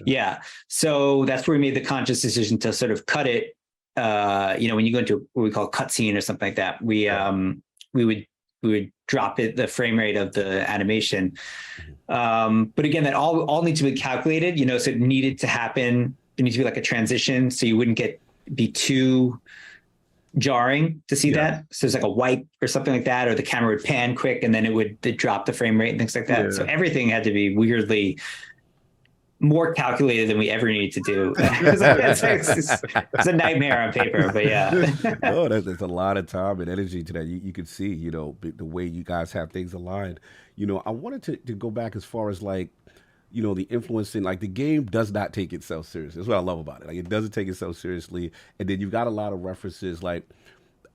Yeah. So that's where we made the conscious decision to sort of cut it. When you go into what we call cutscene or something like that, we would drop the frame rate of the animation. But again, that all needs to be calculated, so it needed to happen. There needs to be like a transition so you wouldn't be too jarring to see that. So there's like a wipe or something like that, or the camera would pan quick and then it would drop the frame rate and things like that. Yeah. So everything had to be weirdly more calculated than we ever needed to do. It's a nightmare on paper, but yeah. Oh, there's a lot of time and energy to that. You can see, the way you guys have things aligned. I wanted to go back as far as like, the influence in, like, the game does not take itself seriously. That's what I love about it. Like, it doesn't take itself seriously. And then you've got a lot of references, like,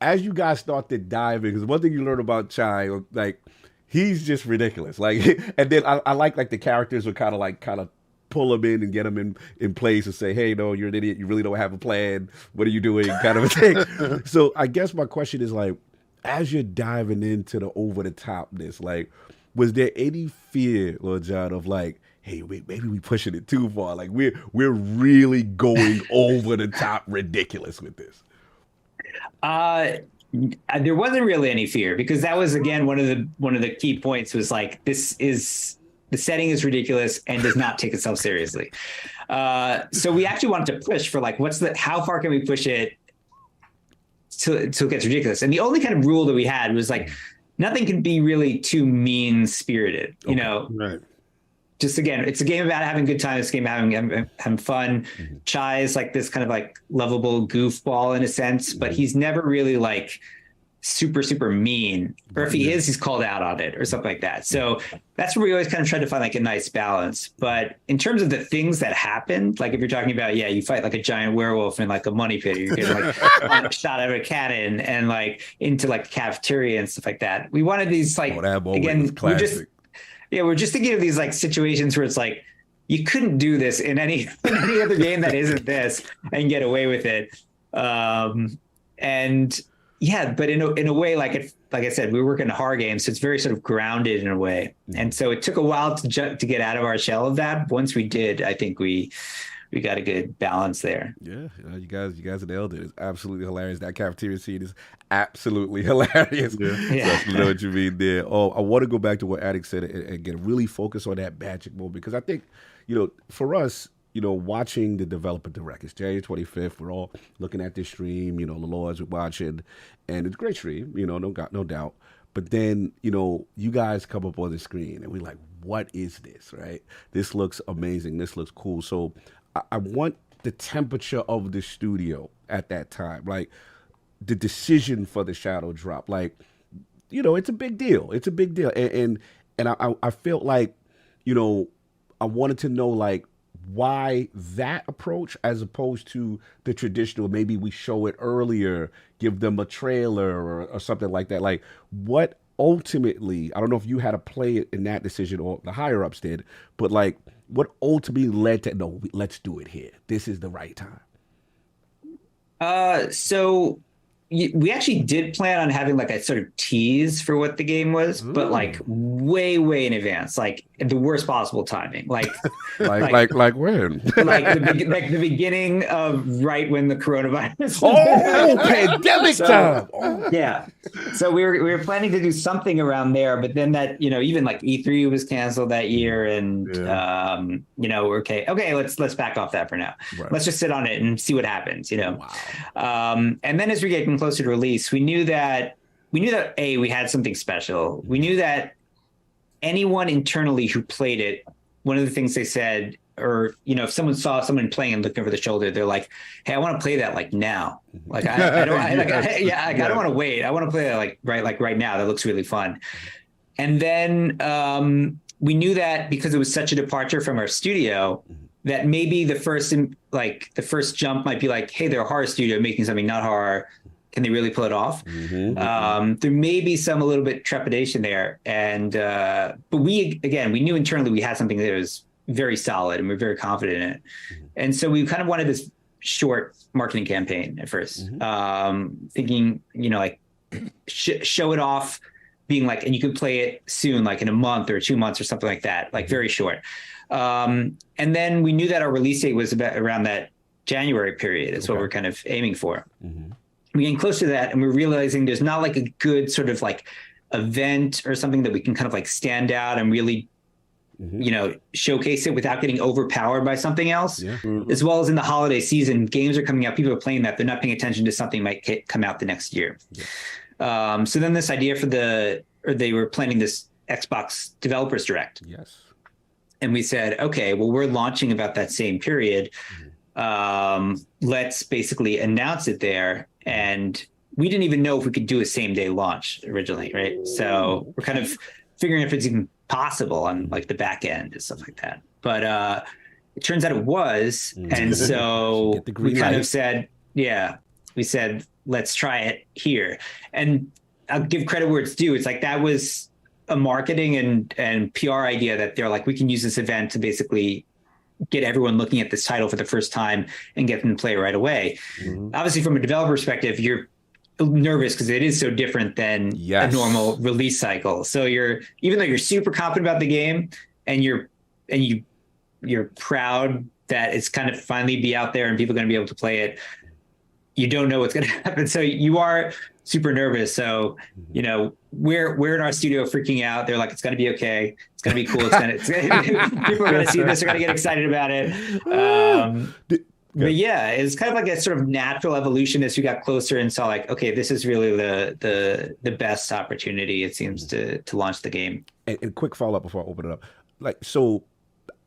as you guys start to dive in, because one thing you learn about Chai, like, he's just ridiculous. Like, and then I like the characters would kind of pull him in and get him in place and say, hey, no, you're an idiot. You really don't have a plan. What are you doing? Kind of a thing. So I guess my question is, like, as you're diving into the over-the-topness, like, was there any fear, Lord John, of like, hey, wait, maybe we pushing it too far? Like, we're really going over the top ridiculous with this. There wasn't really any fear, because that was, again, one of the key points was like, the setting is ridiculous and does not take itself seriously. So we actually wanted to push for like, how far can we push it till it gets ridiculous? And the only kind of rule that we had was like, nothing can be really too mean-spirited, Right. Just, again, it's a game about having a good time. It's a game about having fun. Mm-hmm. Chai is like this kind of like lovable goofball in a sense, but he's never really like super mean, or if he is, he's called out on it or something like that. So that's where we always kind of try to find like a nice balance. But in terms of the things that happened, like if you're talking about, you fight like a giant werewolf in like a money pit, or you're getting like shot out of a cannon and like into like a cafeteria and stuff like that. We wanted these like, again, we're just thinking of these like situations where it's like, you couldn't do this in any other game that isn't this and get away with it. And yeah, but in a way, like I said, we work in a horror game, so it's very sort of grounded in a way. And so it took a while to get out of our shell of that. Once we did, I think we got a good balance there. Yeah, you guys nailed it. It's absolutely hilarious. That cafeteria scene is absolutely hilarious. Yeah. So you know what you mean there. Oh, I want to go back to what Attic said and get really focused on that magic moment, because I think, for us, watching the developer direct, it's January 25th. We're all looking at this stream, the Lords are watching, and it's a great stream, no doubt. But then, you guys come up on the screen and we're like, what is this, right? This looks amazing. This looks cool. So I want the temperature of the studio at that time, like the decision for the shadow drop. Like, it's a big deal. It's a big deal. And I felt like, I wanted to know, like, why that approach as opposed to the traditional, maybe we show it earlier, give them a trailer or something like that. Like, what ultimately, I don't know if you had to play it in that decision or the higher ups did, but like, what ultimately led to, no, let's do it here. This is the right time. So we actually did plan on having like a sort of tease for what the game was, but like way in advance, like at the worst possible timing, like when, like the beginning of right when the coronavirus. Pandemic time. Yeah. So we were planning to do something around there, but then that, even like E3 was canceled that year, and we're okay, let's back off that for now. Right. Let's just sit on it and see what happens, Wow. And then as we get closer to release, we knew that we had something special. We knew that anyone internally who played it, one of the things they said, or if someone saw someone playing and looked over the shoulder, they're like, "Hey, I want to play that like now. Like I don't want to wait. I want to play that right now. That looks really fun." And then we knew that because it was such a departure from our studio, that maybe the first jump might be like, "Hey, they're a horror studio making something not horror. Can they really pull it off?" There may be a little bit trepidation there. And, but we knew internally we had something that was very solid and we're very confident in it. And so we kind of wanted this short marketing campaign at first, thinking, show it off, being like, and you could play it soon, like in a month or 2 months or something like that, like very short. And then we knew that our release date was about around that January period. Is what we're kind of aiming for. We're getting close to that, and we're realizing there's not like a good sort of like event or something that we can kind of like stand out and really, showcase it without getting overpowered by something else. As well as in the holiday season, games are coming out, people are playing that, they're not paying attention to something might come out the next year. So then this idea they were planning this Xbox Developers Direct. Yes. And we said, okay, well, we're launching about that same period. Let's basically announce it there. And we didn't even know if we could do a same day launch originally, right? So we're kind of figuring if it's even possible on like the back end and stuff like that. But it turns out it was. And so we kind of said, we said, let's try it here. And I'll give credit where it's due. It's like that was a marketing and PR idea that they're like, we can use this event to basically get everyone looking at this title for the first time and get them to play right away. Obviously, from a developer perspective, you're nervous because it is so different than a normal release cycle. So even though you're super confident about the game and you're proud that it's kind of finally be out there and people are going to be able to play it, you don't know what's going to happen. So you are super nervous. So, we're in our studio freaking out. They're like, it's going to be okay. It's going to be cool. People are going to see this. They're going to get excited about it. But yeah, it's kind of like a sort of natural evolution as we got closer and saw like, okay, this is really the best opportunity, it seems, to launch the game. And quick follow-up before I open it up. Like, so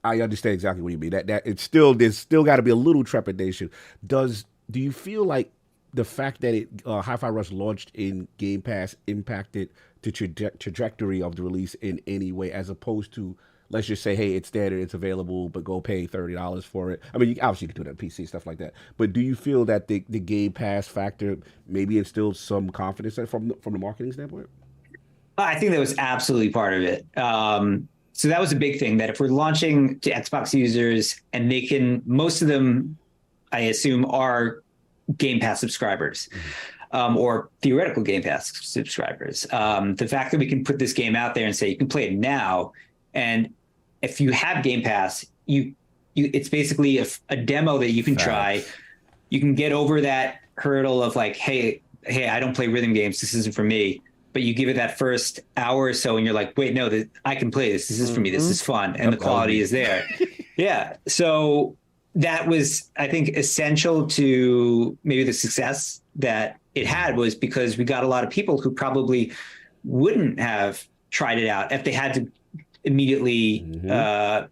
I understand exactly what you mean. That there's still got to be a little trepidation. Do you feel like the fact that HiFiRush launched in Game Pass impacted the trajectory of the release in any way, as opposed to, let's just say, hey, it's standard, it's available, but go pay $30 for it. I mean, you obviously can do that on PC, stuff like that. But do you feel that the Game Pass factor maybe instilled some confidence from the marketing standpoint? I think that was absolutely part of it. So that was a big thing, that if we're launching to Xbox users, and they can, most of them, I assume, are Game Pass subscribers, or theoretical Game Pass subscribers. The fact that we can put this game out there and say you can play it now, and if you have Game Pass, it's basically a demo that you can try. You can get over that hurdle of like, hey, I don't play rhythm games, this isn't for me. But you give it that first hour or so, and you're like, wait, no, I can play this. This is for me. This is fun, and the quality is there. Yeah. So that was, I think, essential to maybe the success that it had, was because we got a lot of people who probably wouldn't have tried it out if they had to immediately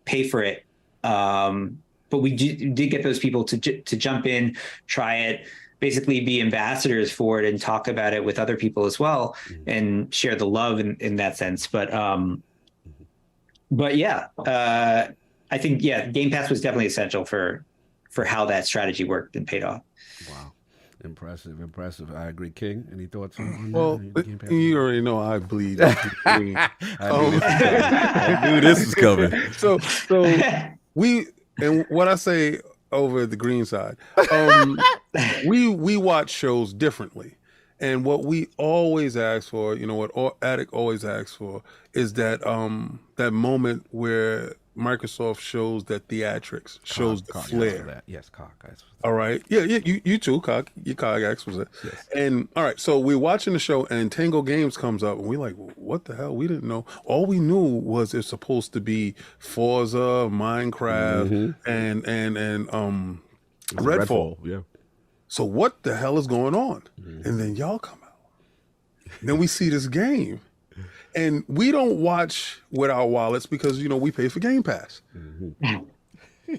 pay for it. But we did get those people to jump in, try it, basically be ambassadors for it, and talk about it with other people as well, and share the love in that sense. But yeah, I think, Game Pass was definitely essential for how that strategy worked and paid off. Wow. Impressive. I agree. King, any thoughts on well, that? You already know I bleed. I knew this was coming. So and what I say over the green side, we watch shows differently, and what we always ask for, what Attic always asks for, is that that moment where Microsoft shows that theatrics, shows the flair. Yes, cock. All right. Yeah, you too, cock. Your cock X was it. Yes. And all right, so we're watching the show, and Tango Games comes up, and we're like, what the hell? We didn't know. All we knew was it's supposed to be Forza, Minecraft, and Redfall. Yeah. So what the hell is going on? And then y'all come out. Then we see this game. And we don't watch with our wallets because, we pay for Game Pass.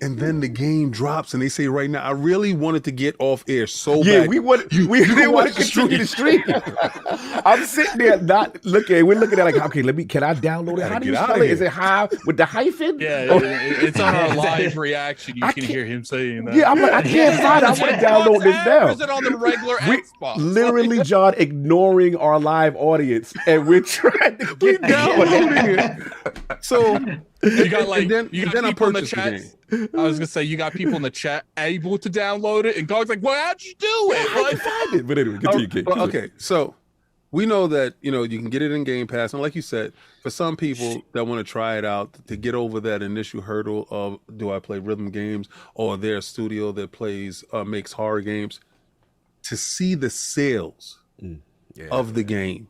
And then the game drops, and they say right now, I really wanted to get off air so bad. Yeah, we didn't want to continue the stream. I'm sitting there not looking. We're looking at like, okay, can I download it? How do you spell it? Is it high with the hyphen? Yeah, it's on our live reaction. You can hear him saying that. Yeah, I'm like, I can't find it. I want to download this now. Or is it on the regular Xbox? Literally, John, ignoring our live audience, and we're trying to get downloading it. So you got then I purchased the game. I was gonna say, you got people in the chat able to download it, and Gog's like, "Well, how'd you do it?" I can find it. But anyway, continue. Okay, so we know that you can get it in Game Pass, and like you said, for some people that want to try it out to get over that initial hurdle of, do I play rhythm games, or their studio that makes horror games, to see the sales of the game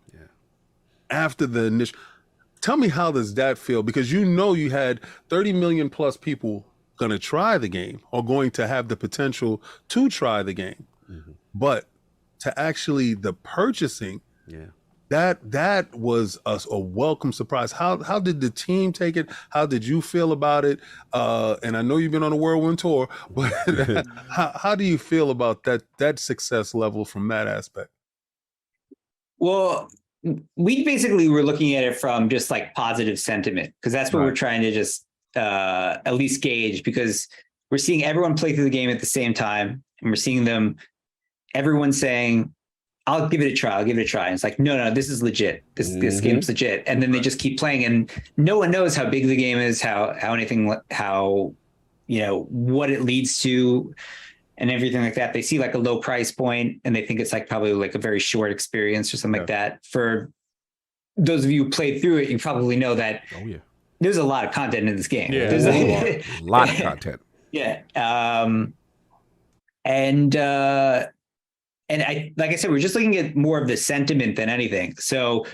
after the initial. Tell me, how does that feel? Because you had 30 million plus people going to try the game, or going to have the potential to try the game. But to actually the purchasing, that was a welcome surprise. How did the team take it? How did you feel about it? And I know you've been on a whirlwind tour, but how do you feel about that success level from that aspect? Well, we basically were looking at it from just like positive sentiment, because that's what we're trying to just at least gauge, because we're seeing everyone play through the game at the same time, and we're seeing everyone saying, I'll give it a try. And it's like, no, this is legit. This game's legit. And then they just keep playing, and no one knows how big the game is, how what it leads to, and everything like that. They see like a low price point, and they think it's like probably like a very short experience or something like that. For those of you who played through it, you probably know that there's a lot of content in this game. Yeah, there's a lot of content. Yeah. And I, like I said, we're just looking at more of the sentiment than anything. So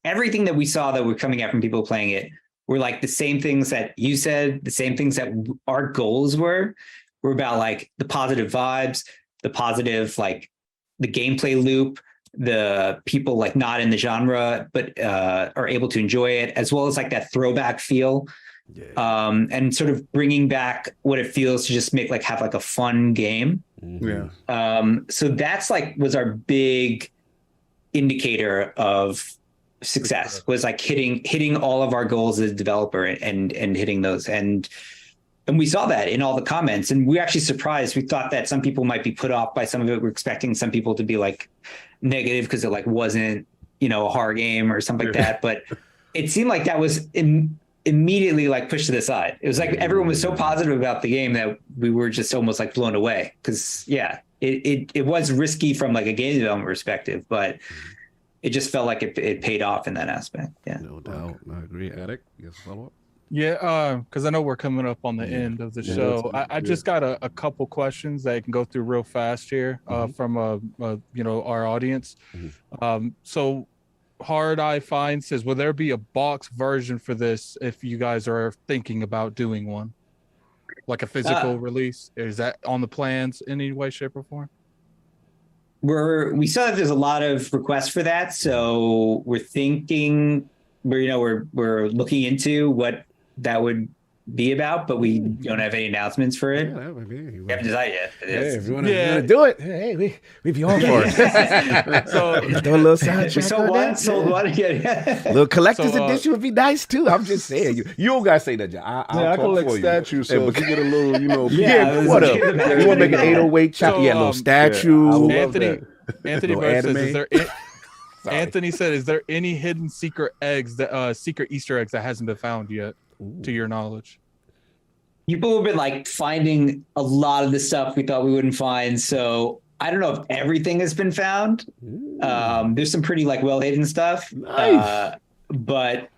everything that we saw that were coming out from people playing it were like the same things that you said, the same things that our goals were about, like the positive vibes, the positive, like the gameplay loop, the people like not in the genre, but are able to enjoy it, as well as like that throwback feel. And sort of bringing back what it feels to just have like a fun game. Yeah. So that's like was our big indicator of success, was like hitting all of our goals as a developer and hitting those. And we saw that in all the comments, and we were actually surprised. We thought that some people might be put off by some of it. We're expecting some people to be like negative because it like wasn't, a horror game or something like that. But it seemed like that was immediately like pushed to the side. It was like everyone was so positive about the game that we were just almost like blown away. Because it was risky from like a game development perspective, but it just felt like it paid off in that aspect. Yeah, no doubt. I agree. Attic, yes, follow up. Yeah, because I know we're coming up on the end of the show. I just got a couple questions that I can go through real fast here from our audience. So Hard Eye Fine says, will there be a box version for this if you guys are thinking about doing one? Like a physical release? Is that on the plans in any way, shape, or form? We saw that there's a lot of requests for that, so we're thinking we're looking into what that would be about, but we don't have any announcements for it. Yeah, We haven't decided yet. If you want to do it, hey, we'd be all for it. So throw a little soundtrack. Sold one. Little collector's edition would be nice too. I'm just saying, you don't gotta say that, John. I collect statues, so if you get a little, what up? You want to make an 808 chapter? Yeah, a little statue. Anthony Burns says, Anthony said, is there any hidden secret Easter eggs that hasn't been found yet, to your knowledge? People have been like finding a lot of the stuff we thought we wouldn't find. So I don't know if everything has been found. There's some pretty like well hidden stuff, nice. But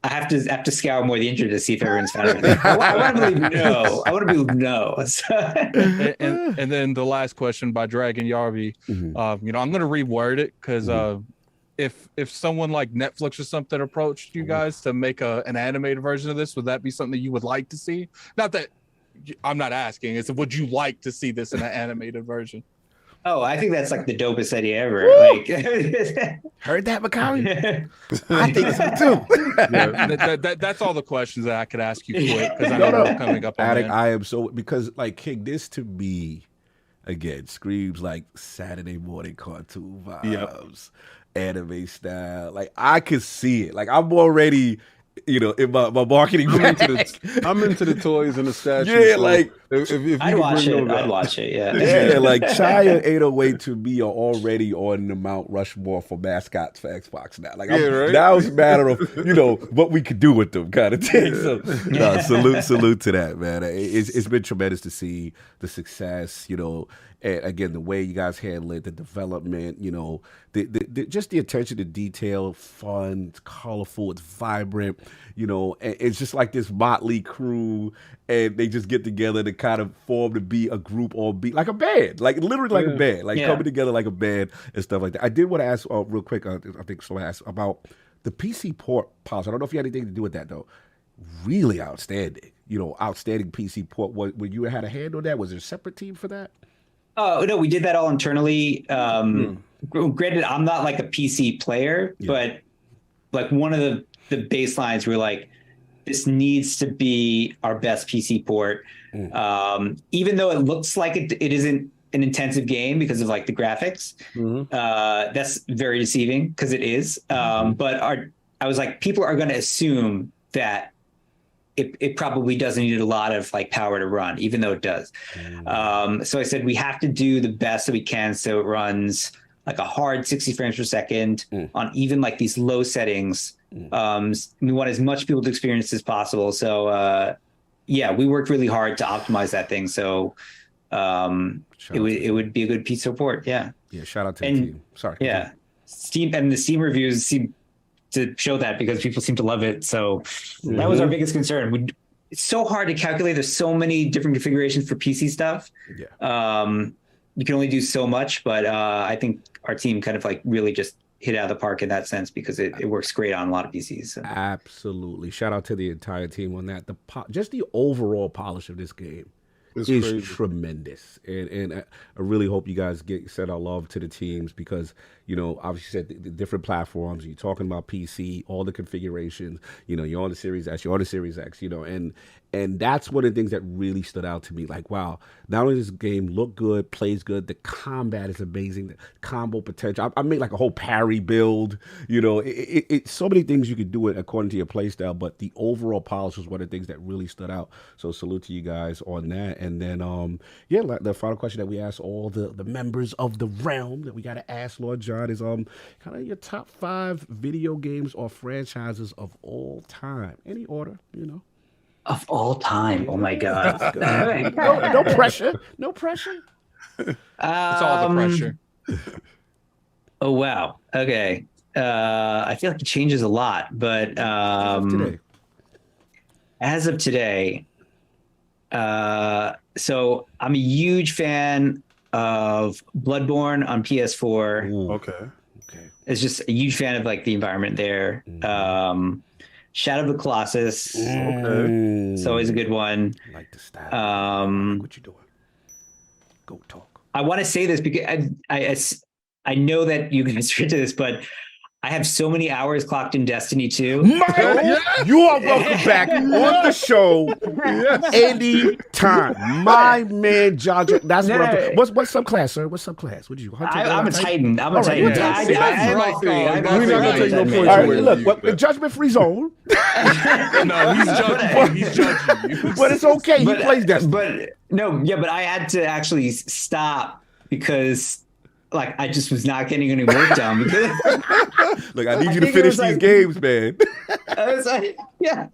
I have to scour more the internet to see if everyone's found everything. I want to believe no. I want to believe no. and then the last question by Dragon Yarvi. I'm going to reword it because if someone like Netflix or something approached you guys to make an animated version of this, would that be something you would like to see? Not that I'm not asking. It's would you like to see this in an animated version? Oh, I think that's like the dopest idea ever. Like, heard that, Macari? I think so too. That's all the questions that I could ask you quick because I know we're coming up on Attic, I am so because like King, this to me again screams like Saturday morning cartoon vibes, anime style. Like I could see it. Like I'm already. In my marketing, I'm into the toys and the statues. Yeah, so like if I'd watch it. I'd watch it. Yeah, like Chai and 808 to me are already on the Mount Rushmore for mascots for Xbox now. Like now it's a matter of what we could do with them kind of thing. So salute to that, man. It's been tremendous to see the success. And again, the way you guys handle it, the development, just the attention to detail, fun, it's colorful, it's vibrant, and it's just like this motley crew, and they just get together to kind of form to be a group or be like a band, like literally like a band, like coming together like a band and stuff like that. I did want to ask real quick, I think someone asked about the PC port policy. I don't know if you had anything to do with that though. Really outstanding, outstanding PC port. When you had a hand on that, was there a separate team for that? Oh, no, we did that all internally. Granted, I'm not like a PC player, but like one of the baselines were like, this needs to be our best PC port. Even though it looks like it isn't an intensive game because of like the graphics, that's very deceiving because it is. But I was like, people are going to assume that it probably doesn't need a lot of like power to run, even though it does. So I said, we have to do the best that we can. So it runs like a hard 60 frames per second on even like these low settings. We want as much people to experience as possible. So we worked really hard to optimize that thing. So it would be a good piece of support. Yeah. Shout out to the team. Sorry. Yeah. Steam and the Steam reviews seem to show that because people seem to love it. So that was our biggest concern. It's so hard to calculate. There's so many different configurations for PC stuff. You can only do so much, but I think our team kind of like really just hit it out of the park in that sense because it works great on a lot of PCs. So. Absolutely. Shout out to the entire team on that. Just the overall polish of this game It's is crazy. tremendous, and I really hope you guys send our love to the teams because obviously you said the different platforms. You're talking about PC, all the configurations. You're on the Series S, you're on the Series X. And that's one of the things that really stood out to me. Like, wow, not only does this game look good, plays good, the combat is amazing, the combo potential. I made like a whole parry build. It's so many things you could do it according to your playstyle, but the overall polish was one of the things that really stood out. So salute to you guys on that. And then, the final question that we asked all the members of the realm that we got to ask Lord John is kind of your top 5 video games or franchises of all time. Any order, Of all time. Oh my God. No pressure. No pressure. It's all the pressure. Oh, wow. Okay. I feel like it changes a lot, but as of today, so I'm a huge fan of Bloodborne on PS4. Ooh. Okay. It's just a huge fan of like the environment there. Shadow of the Colossus. Okay. It's always a good one. I like the style. What you doing? Go talk. I want to say this because I know that you guys are into this, but I have so many hours clocked in Destiny 2. Michael, you are welcome back on the show anytime. My man, John. That's what I'm doing. What's subclass, sir? What subclass? What did you? I'm a Titan. I'm a Titan. You're a Titan. I have all three. We're not gonna take no points All right, away. look, the judgment-free zone. No, he's judging you. He's judging you. But it's okay. He plays Destiny. But I had to actually stop because like I just was not getting any work done. Because look, I need you to finish these games, man. I was like, yeah.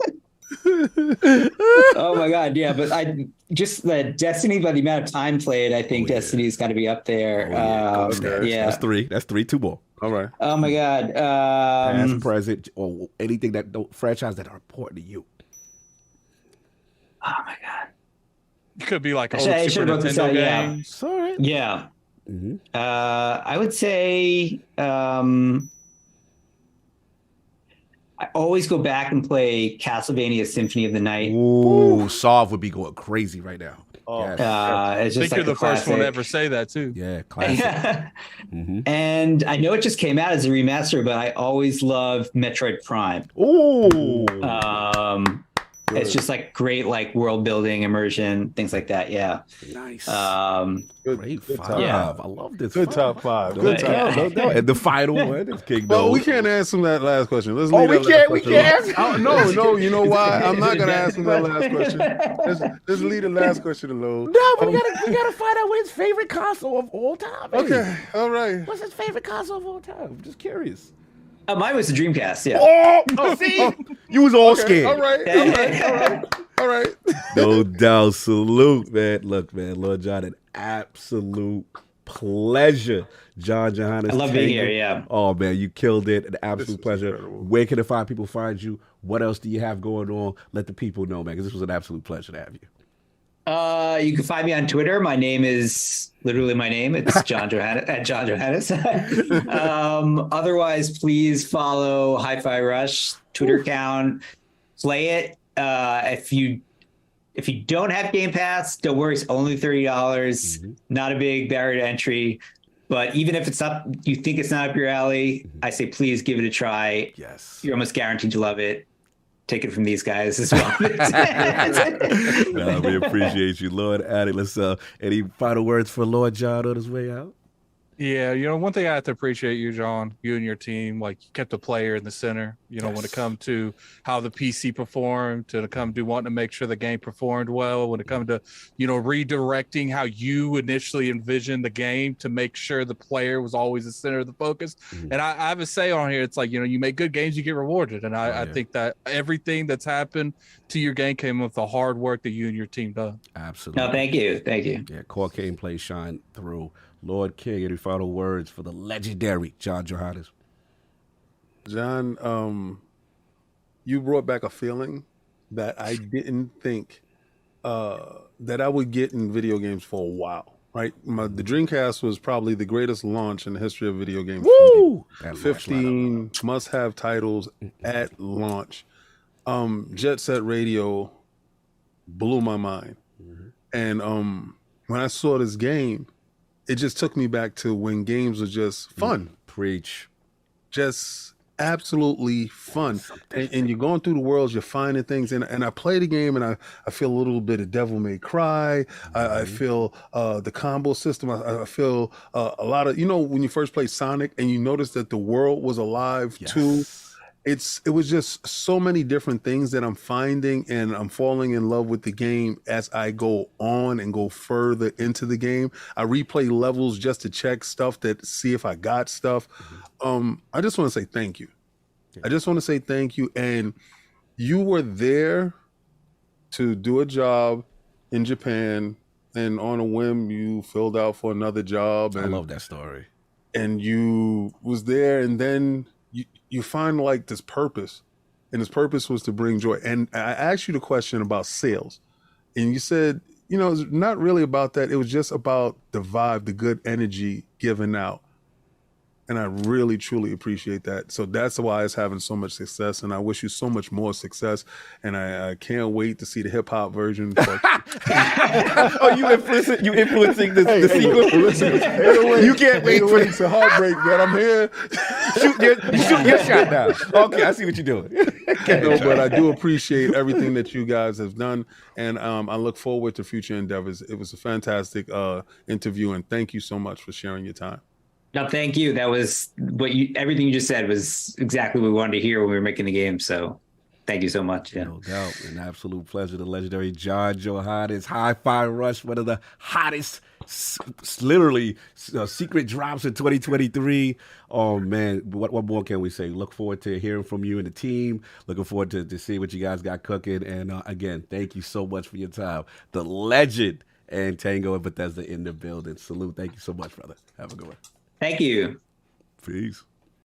Oh my God, yeah. But I just the Destiny, by the amount of time played, I think Destiny's got to be up there. Yeah, That's three. That's 3. 2 more. All right. Oh my God. Past, present, or anything that franchise that are important to you. Oh my God. It could be like old I Super should've looked this Nintendo up, yeah. games. All right. Yeah. Mm-hmm. I would say I always go back and play Castlevania Symphony of the Night. Ooh, Solve would be going crazy right now. Oh. Yes. It's I just think like you're the first one to classic. ever say that too. Yeah, classic. Mm-hmm. And I know it just came out as a remaster, but I always loved Metroid Prime. Ooh. It's just like great, like world building, immersion, things like that. Yeah. Nice. Good Great 5. top. Yeah. I love this. Good 5. top 5. No Good doubt, top. no doubt. And the final one is King Well, Dome. we can't answer that last question. Let's Oh, leave we that can't. last We question can't. alone. No. You know why? I'm not gonna ask him that last question. Let's leave the last question alone. No, but we gotta find out what his favorite console of all time is. Okay. All right. What's his favorite console of all time? I'm just curious. Mine was the Dreamcast. Yeah. Oh, see? You was all scared. All right. All right. No doubt. Salute, man. Look, man, Lord John, an absolute pleasure. John Johanas. I love being here. Yeah. Oh, man, you killed it. An absolute pleasure. incredible. Where can the fine people find you? What else do you have going on? Let the people know, man, because this was an absolute pleasure to have you. You can find me on Twitter. My name is literally my name. It's John Johanas at John Johanas. Otherwise, please follow HiFiRush Twitter account. Play it. If you don't have Game Pass, don't worry. It's only $30. Mm-hmm. Not a big barrier to entry. But even if it's up, you think it's not up your alley, I say please give it a try. Yes. You're almost guaranteed to love it. Take it from these guys as well. No, we appreciate you, Lord Addy. Let's any final words for Lord John on his way out? Yeah, one thing I have to appreciate you, John, you and your team, like you kept the player in the center, when it comes to how the PC performed, to come to wanting to make sure the game performed well, when it comes to, redirecting how you initially envisioned the game to make sure the player was always the center of the focus. Mm-hmm. And I have a say on here. It's like, you make good games, you get rewarded. And I think that everything that's happened to your game came with the hard work that you and your team done. Absolutely. No, thank you. Thank you. Yeah, core gameplay shine through. Lord King, any final words for the legendary John Johanas? John, you brought back a feeling that I didn't think that I would get in video games for a while. Right, the Dreamcast was probably the greatest launch in the history of video games. Woo! 15 must-have titles at launch. Jet Set Radio blew my mind. And when I saw this game, it just took me back to when games were just fun. Preach. Just absolutely fun. And you're going through the worlds, you're finding things. And I play the game and I feel a little bit of Devil May Cry. I feel the combo system. I feel a lot of, when you first play Sonic and you notice that the world was alive too. It was just so many different things that I'm finding, and I'm falling in love with the game as I go on and go further into the game. I replay levels just to check stuff, see if I got stuff. I just want to say thank you. I just want to say thank you. And you were there to do a job in Japan, and on a whim, you filled out for another job. And, I love that story. And you was there, and then you find like this purpose, and this purpose was to bring joy. And I asked you the question about sales, and you said, it's not really about that. It was just about the vibe, the good energy given out. And I really, truly appreciate that. So that's why it's having so much success. And I wish you so much more success. And I can't wait to see the hip hop version. Oh, you influencing the sequel? Listen, you can't wait for it's a heartbreak, but I'm here. Shoot your shot now. Okay, I see what you're doing. No, but I do appreciate everything that you guys have done. And I look forward to future endeavors. It was a fantastic interview. And thank you so much for sharing your time. No, thank you. That was everything you just said was exactly what we wanted to hear when we were making the game. So thank you so much. Yeah. No doubt. An absolute pleasure. The legendary John Johanas, HiFiRush, one of the hottest, literally secret drops in 2023. Oh, man. What more can we say? Look forward to hearing from you and the team. Looking forward to see what you guys got cooking. And again, thank you so much for your time. The legend and Tango and Bethesda in the building. Salute. Thank you so much, brother. Have a good one. Thank you. Peace.